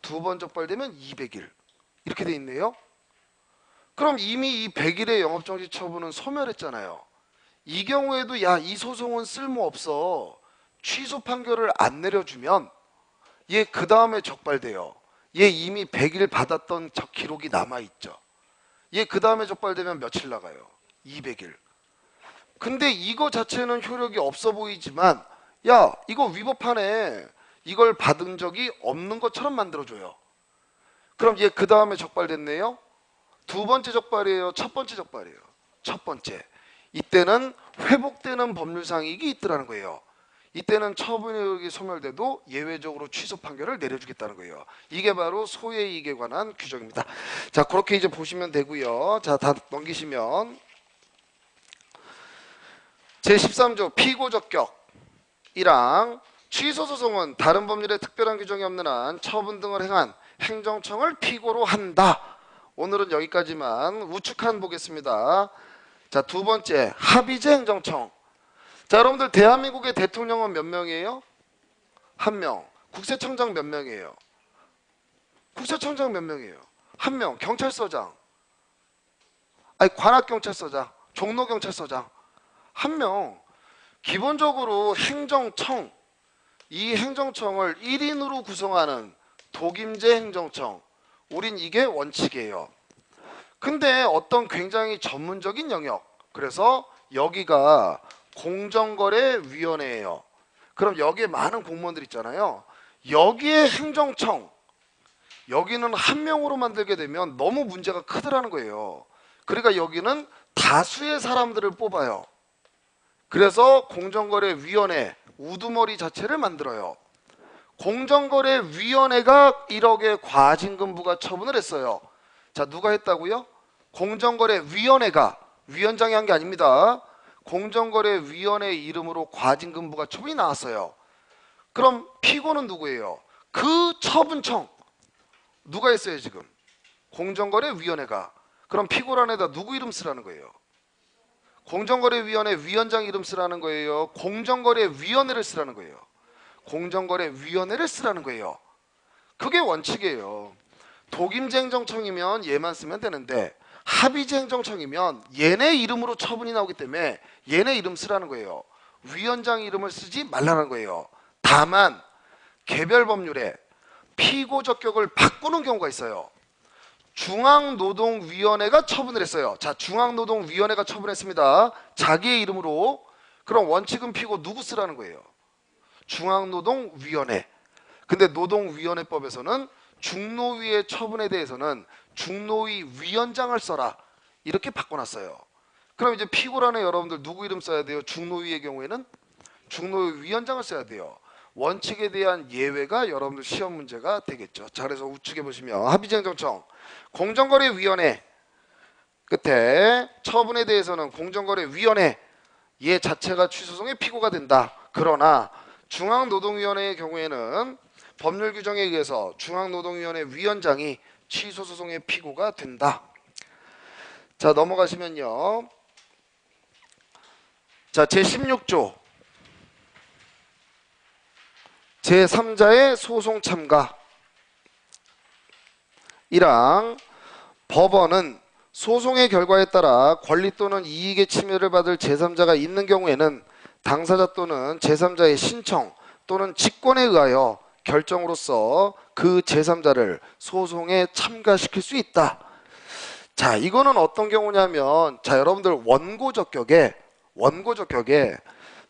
두 번 적발되면 200일 이렇게 돼 있네요. 그럼 이미 이 100일의 영업정지 처분은 소멸했잖아요. 이 경우에도 야, 이 소송은 쓸모없어, 취소 판결을 안 내려주면 얘 그 다음에 적발돼요. 얘 이미 100일 받았던 기록이 남아있죠. 얘 그 다음에 적발되면 며칠 나가요? 200일. 근데 이거 자체는 효력이 없어 보이지만 야, 이거 위법하네, 이걸 받은 적이 없는 것처럼 만들어줘요. 그럼 얘 그 다음에 적발됐네요. 두 번째 적발이에요, 첫 번째 적발이에요? 첫 번째. 이때는 회복되는 법률상 이익이 있더라는 거예요. 이때는 처분이 소멸돼도 예외적으로 취소 판결을 내려주겠다는 거예요. 이게 바로 소의 이익에 관한 규정입니다. 자, 그렇게 이제 보시면 되고요. 자, 다 넘기시면 제13조 피고적격이랑 취소소송은 다른 법률에 특별한 규정이 없는 한 처분 등을 행한 행정청을 피고로 한다. 오늘은 여기까지만 우측한 보겠습니다. 자, 두 번째 합의제 행정청. 자, 여러분들 대한민국의 대통령은 몇 명이에요? 한 명. 국세청장 몇 명이에요? 국세청장 몇 명이에요? 한 명. 경찰서장, 아니 관악경찰서장, 종로경찰서장 한 명. 기본적으로 행정청, 이 행정청을 1인으로 구성하는 독임제 행정청, 우린 이게 원칙이에요. 근데 어떤 굉장히 전문적인 영역, 그래서 여기가 공정거래위원회예요. 그럼 여기에 많은 공무원들 있잖아요. 여기에 행정청, 여기는 한 명으로 만들게 되면 너무 문제가 크더라는 거예요. 그러니까 여기는 다수의 사람들을 뽑아요. 그래서 공정거래위원회, 우두머리 자체를 만들어요. 공정거래위원회가 1억의 과징금부가 처분을 했어요. 자, 누가 했다고요? 공정거래위원회가, 위원장이 한 게 아닙니다. 공정거래위원회 이름으로 과징금부가 처분이 나왔어요. 그럼 피고는 누구예요? 그 처분청 누가 했어요 지금? 공정거래위원회가. 그럼 피고란에다 누구 이름 쓰라는 거예요? 공정거래위원회 위원장 이름 쓰라는 거예요? 공정거래위원회를 쓰라는 거예요? 공정거래위원회를 쓰라는 거예요. 그게 원칙이에요. 독임제 행정청이면 얘만 쓰면 되는데 합의제 행정청이면 얘네 이름으로 처분이 나오기 때문에 얘네 이름 쓰라는 거예요. 위원장 이름을 쓰지 말라는 거예요. 다만 개별 법률에 피고 적격을 바꾸는 경우가 있어요. 중앙노동위원회가 처분을 했어요. 자, 중앙노동위원회가 처분했습니다. 자기의 이름으로. 그럼 원칙은 피고 누구 쓰라는 거예요? 중앙노동위원회. 근데 노동위원회법에서는 중노위의 처분에 대해서는 중노위 위원장을 써라 이렇게 바꿔놨어요. 그럼 이제 피고란에 여러분들 누구 이름 써야 돼요? 중노위의 경우에는 중노위 위원장을 써야 돼요. 원칙에 대한 예외가 여러분들 시험 문제가 되겠죠. 자, 그래서 우측에 보시면 합의제 행정청, 공정거래위원회 끝에 처분에 대해서는 공정거래위원회 얘 자체가 취소송의 피고가 된다. 그러나 중앙노동위원회의 경우에는 법률 규정에 의해서 중앙노동위원회 위원장이 취소소송의 피고가 된다. 자, 넘어가시면요. 자, 제16조 제3자의 소송 참가 이랑 법원은 소송의 결과에 따라 권리 또는 이익의 침해를 받을 제3자가 있는 경우에는 당사자 또는 제3자의 신청 또는 직권에 의하여 결정으로서 그 제3자를 소송에 참가시킬 수 있다. 자, 이거는 어떤 경우냐면, 자, 여러분들 원고적격에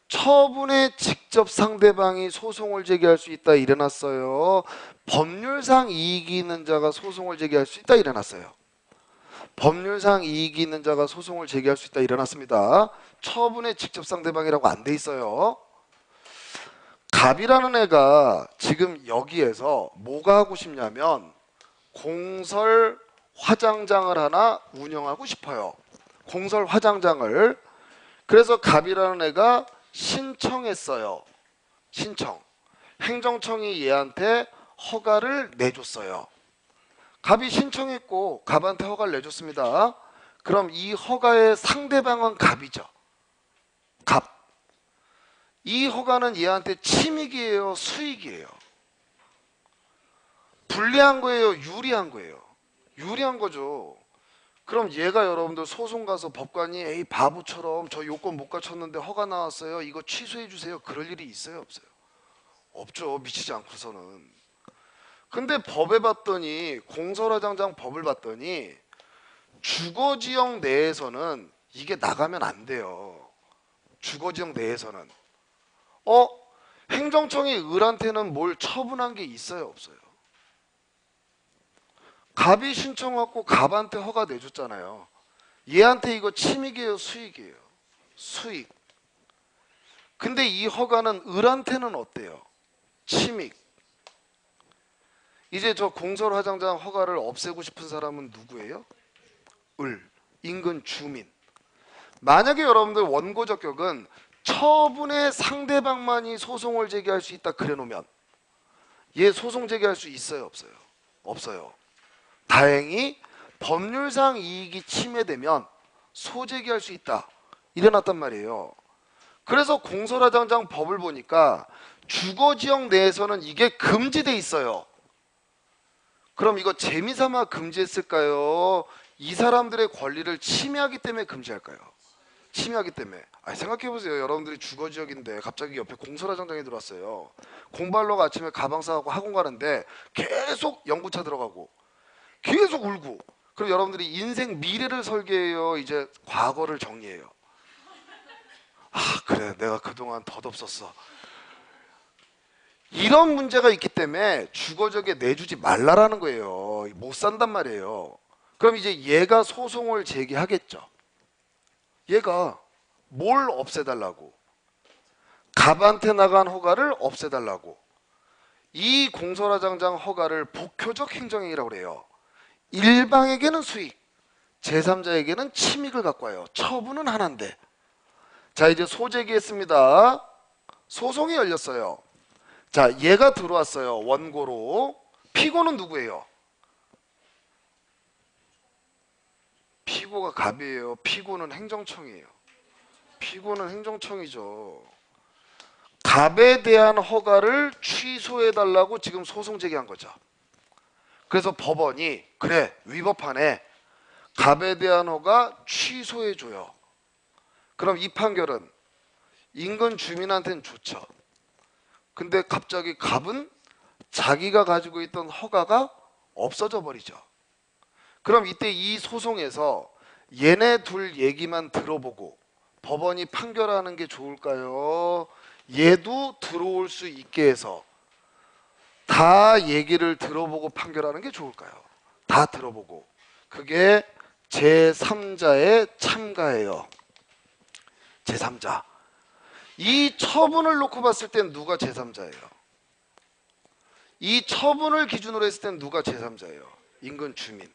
처분에 직접 상대방이 소송을 제기할 수 있다 일어났어요. 법률상 이익이 있는 자가 소송을 제기할 수 있다 일어났어요. 법률상 이익이 있는 자가 소송을 제기할 수 있다 일어났습니다. 처분에 직접 상대방이라고 안 돼 있어요. 갑이라는 애가 지금 여기에서 뭐가 하고 싶냐면 공설 화장장을 하나 운영하고 싶어요. 공설 화장장을. 그래서 갑이라는 애가 신청했어요. 신청. 행정청이 얘한테 허가를 내줬어요. 갑이 신청했고 갑한테 허가를 내줬습니다. 그럼 이 허가의 상대방은 갑이죠. 갑. 이 허가는 얘한테 침익이에요, 수익이에요? 불리한 거예요, 유리한 거예요? 유리한 거죠. 그럼 얘가 여러분들 소송 가서 법관이 에이 바보처럼 저 요건 못 갖췄는데 허가 나왔어요, 이거 취소해 주세요, 그럴 일이 있어요, 없어요? 없죠. 미치지 않고서는. 근데 법에 봤더니, 공설화장장 법을 봤더니 주거지역 내에서는 이게 나가면 안 돼요. 주거지역 내에서는. 행정청이 을한테는 뭘 처분한 게 있어요, 없어요? 갑이 신청하고 갑한테 허가 내줬잖아요. 얘한테 이거 침익이에요, 수익이에요? 수익. 근데 이 허가는 을한테는 어때요? 침익. 이제 저 공설화장장 허가를 없애고 싶은 사람은 누구예요? 을. 인근 주민. 만약에 여러분들 원고적격은 처분의 상대방만이 소송을 제기할 수 있다 그래 놓으면 얘 소송 제기할 수 있어요, 없어요? 없어요. 다행히 법률상 이익이 침해되면 소제기할 수 있다 이래놨단 말이에요. 그래서 공설화장장 법을 보니까 주거지역 내에서는 이게 금지돼 있어요. 그럼 이거 재미삼아 금지했을까요? 이 사람들의 권리를 침해하기 때문에 금지할까요? 침해하기 때문에. 생각해보세요. 여러분들이 주거지역인데 갑자기 옆에 공설화장장이 들어왔어요. 공부하려고 아침에 가방 싸고 학원 가는데 계속 연구차 들어가고 계속 울고, 그럼 여러분들이 인생 미래를 설계해요, 이제 과거를 정리해요? 그래 내가 그동안 덧없었어. 이런 문제가 있기 때문에 주거지역에 내주지 말라라는 거예요. 못 산단 말이에요. 그럼 이제 얘가 소송을 제기하겠죠. 얘가 뭘 없애달라고? 갑한테 나간 허가를 없애달라고. 이 공설화장장 허가를 복효적 행정행위라고 그래요. 일방에게는 수익, 제3자에게는 침익을 갖고 와요. 처분은 하나인데. 자, 이제 소제기했습니다. 소송이 열렸어요. 자, 얘가 들어왔어요, 원고로. 피고는 누구예요? 피고가 갑이에요. 피고는 행정청이에요. 피고는 행정청이죠. 갑에 대한 허가를 취소해달라고 지금 소송 제기한 거죠. 그래서 법원이 그래 위법하네, 갑에 대한 허가 취소해줘요. 그럼 이 판결은 인근 주민한테는 좋죠. 근데 갑자기 갑은 자기가 가지고 있던 허가가 없어져 버리죠. 그럼 이때 이 소송에서 얘네 둘 얘기만 들어보고 법원이 판결하는 게 좋을까요? 얘도 들어올 수 있게 해서 다 얘기를 들어보고 판결하는 게 좋을까요? 다 들어보고. 그게 제3자의 참가예요. 제3자. 이 처분을 놓고 봤을 땐 누가 제3자예요? 이 처분을 기준으로 했을 땐 누가 제3자예요? 인근 주민.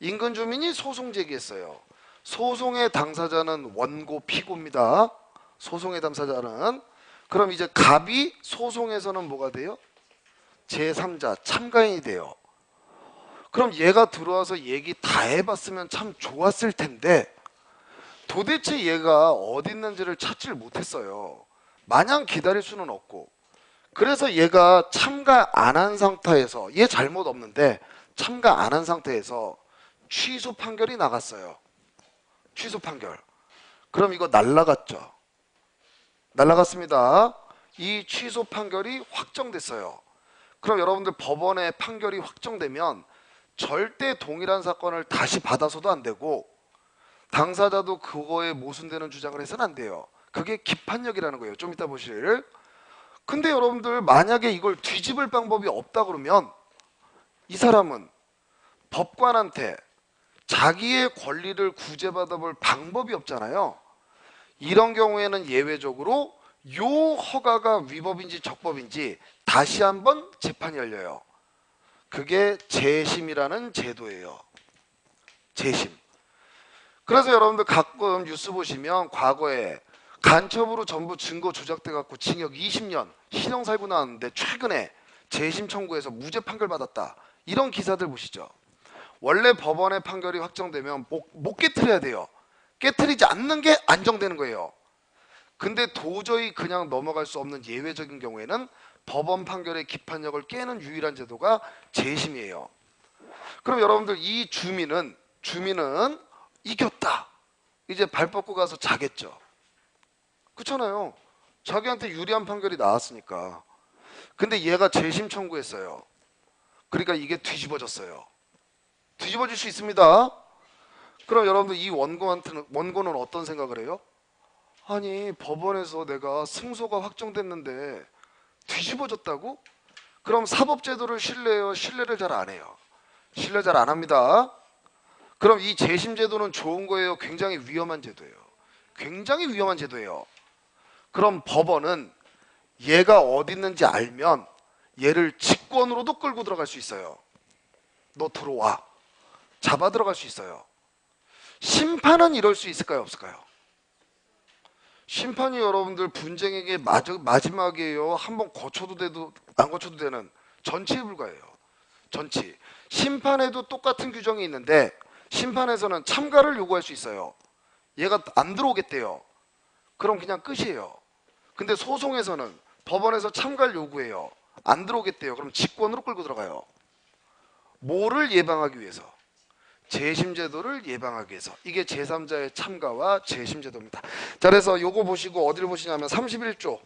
인근 주민이 소송 제기했어요. 소송의 당사자는 원고 피고입니다. 소송의 당사자는. 그럼 이제 갑이 소송에서는 뭐가 돼요? 제3자, 참가인이 돼요. 그럼 얘가 들어와서 얘기 다 해봤으면 참 좋았을 텐데 도대체 얘가 어디 있는지를 찾지를 못했어요. 마냥 기다릴 수는 없고. 그래서 얘가 참가 안 한 상태에서, 얘 잘못 없는데 참가 안 한 상태에서 취소 판결이 나갔어요. 취소 판결. 그럼 이거 날라갔죠. 날라갔습니다. 이 취소 판결이 확정됐어요. 그럼 여러분들 법원의 판결이 확정되면 절대 동일한 사건을 다시 받아서도 안 되고 당사자도 그거에 모순되는 주장을 해서는 안 돼요. 그게 기판력이라는 거예요. 좀 이따 보실. 근데 여러분들 만약에 이걸 뒤집을 방법이 없다 그러면 이 사람은 법관한테 자기의 권리를 구제받아볼 방법이 없잖아요. 이런 경우에는 예외적으로 요 허가가 위법인지 적법인지 다시 한번 재판이 열려요. 그게 재심이라는 제도예요. 재심. 그래서 여러분들 가끔 뉴스 보시면 과거에 간첩으로 전부 증거 조작돼 갖고 징역 20년 실형 살고 나왔는데 최근에 재심 청구해서 무죄 판결 받았다, 이런 기사들 보시죠. 원래 법원의 판결이 확정되면 못 깨트려야 돼요. 깨트리지 않는 게 안정되는 거예요. 근데 도저히 그냥 넘어갈 수 없는 예외적인 경우에는 법원 판결의 기판력을 깨는 유일한 제도가 재심이에요. 그럼 여러분들 이 주민은 이겼다. 이제 발 뻗고 가서 자겠죠. 그렇잖아요. 자기한테 유리한 판결이 나왔으니까. 근데 얘가 재심 청구했어요. 그러니까 이게 뒤집어졌어요. 뒤집어질 수 있습니다. 그럼 여러분들 이 원고는 어떤 생각을 해요? 아니 법원에서 내가 승소가 확정됐는데 뒤집어졌다고? 그럼 사법제도를 신뢰해요? 신뢰를 잘 안 해요? 신뢰 잘 안 합니다. 그럼 이 재심제도는 좋은 거예요? 굉장히 위험한 제도예요. 굉장히 위험한 제도예요. 그럼 법원은 얘가 어디 있는지 알면 얘를 직권으로도 끌고 들어갈 수 있어요. 너 들어와. 잡아 들어갈 수 있어요. 심판은 이럴 수 있을까요? 없을까요? 심판이 여러분들 분쟁에게 마지막이에요. 한번 거쳐도 돼도 안 거쳐도 되는 전치에 불과해요. 전치. 심판에도 똑같은 규정이 있는데 심판에서는 참가를 요구할 수 있어요. 얘가 안 들어오겠대요. 그럼 그냥 끝이에요. 근데 소송에서는 법원에서 참가를 요구해요. 안 들어오겠대요. 그럼 직권으로 끌고 들어가요. 뭐를 예방하기 위해서? 재심제도를 예방하기 위해서. 이게 제3자의 참가와 재심제도입니다. 자, 그래서 요거 보시고 어디를 보시냐면 31조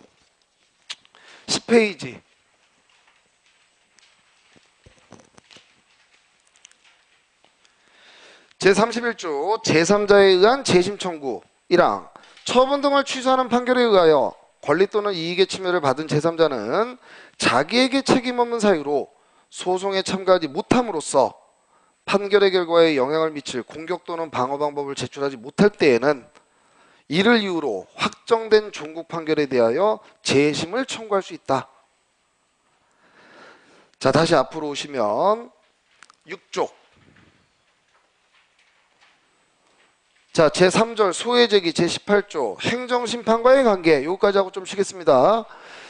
10페이지 제31조 제3자에 의한 재심 청구 1항 처분 등을 취소하는 판결에 의하여 권리 또는 이익의 침해를 받은 제3자는 자기에게 책임 없는 사유로 소송에 참가하지 못함으로써 판결의 결과에 영향을 미칠 공격 또는 방어 방법을 제출하지 못할 때에는 이를 이유로 확정된 종국 판결에 대하여 재심을 청구할 수 있다. 자, 다시 앞으로 오시면 6조 자, 제3절 소외제기 제18조 행정심판과의 관계 여기까지 하고 좀 쉬겠습니다.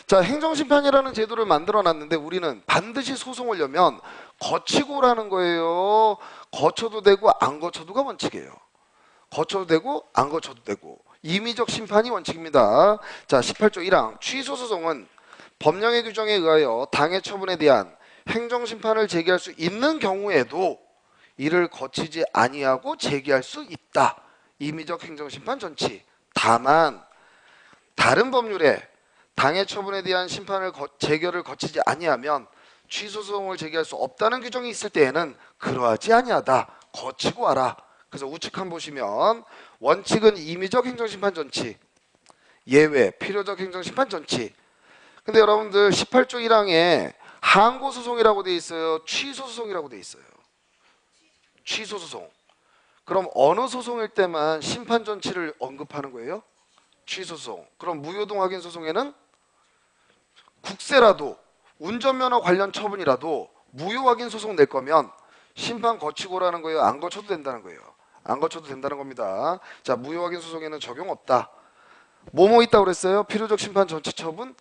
자, 행정심판이라는 제도를 만들어놨는데 우리는 반드시 소송을 하려면 거치고 오라는 거예요. 거쳐도 되고 안 거쳐도가 원칙이에요. 거쳐도 되고 안 거쳐도 되고 임의적 심판이 원칙입니다. 자, 18조 1항 취소소송은 법령의 규정에 의하여 당해 처분에 대한 행정심판을 제기할 수 있는 경우에도 이를 거치지 아니하고 제기할 수 있다. 임의적 행정심판 전치. 다만 다른 법률에 당해 처분에 대한 심판을 재결을 거치지 아니하면 취소소송을 제기할 수 없다는 규정이 있을 때에는 그러하지 아니하다. 거치고 와라. 그래서 우측한 보시면 원칙은 임의적 행정심판 전치, 예외 필요적 행정심판 전치. 근데 여러분들 18조 1항에 항고소송이라고 돼 있어요? 취소소송이라고 돼 있어요? 취소소송. 그럼 어느 소송일 때만 심판 전치를 언급하는 거예요? 취소소송. 그럼 무효동 확인 소송에는 국세라도 운전면허 관련 처분이라도 무효 확인 소송 낼 거면 심판 거치고 오라는 거예요? 안 거쳐도 된다는 거예요? 안 거쳐도 된다는 겁니다. 자, 무효 확인 소송에는 적용 없다. 뭐뭐 있다고 그랬어요? 필요적 심판 전치 처분?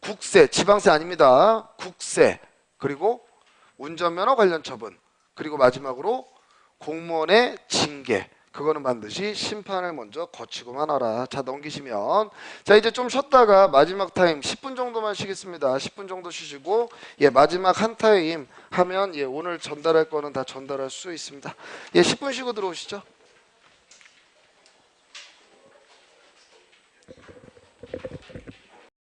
국세, 지방세 아닙니다. 국세, 그리고 운전면허 관련 처분, 그리고 마지막으로 공무원의 징계. 그거는 반드시 심판을 먼저 거치고만 하라. 자, 넘기시면 자, 이제 좀 쉬었다가 마지막 타임 10분 정도만 쉬겠습니다. 10분 정도 쉬시고 마지막 한 타임 하면 오늘 전달할 거는 다 전달할 수 있습니다. 10분 쉬고 들어오시죠.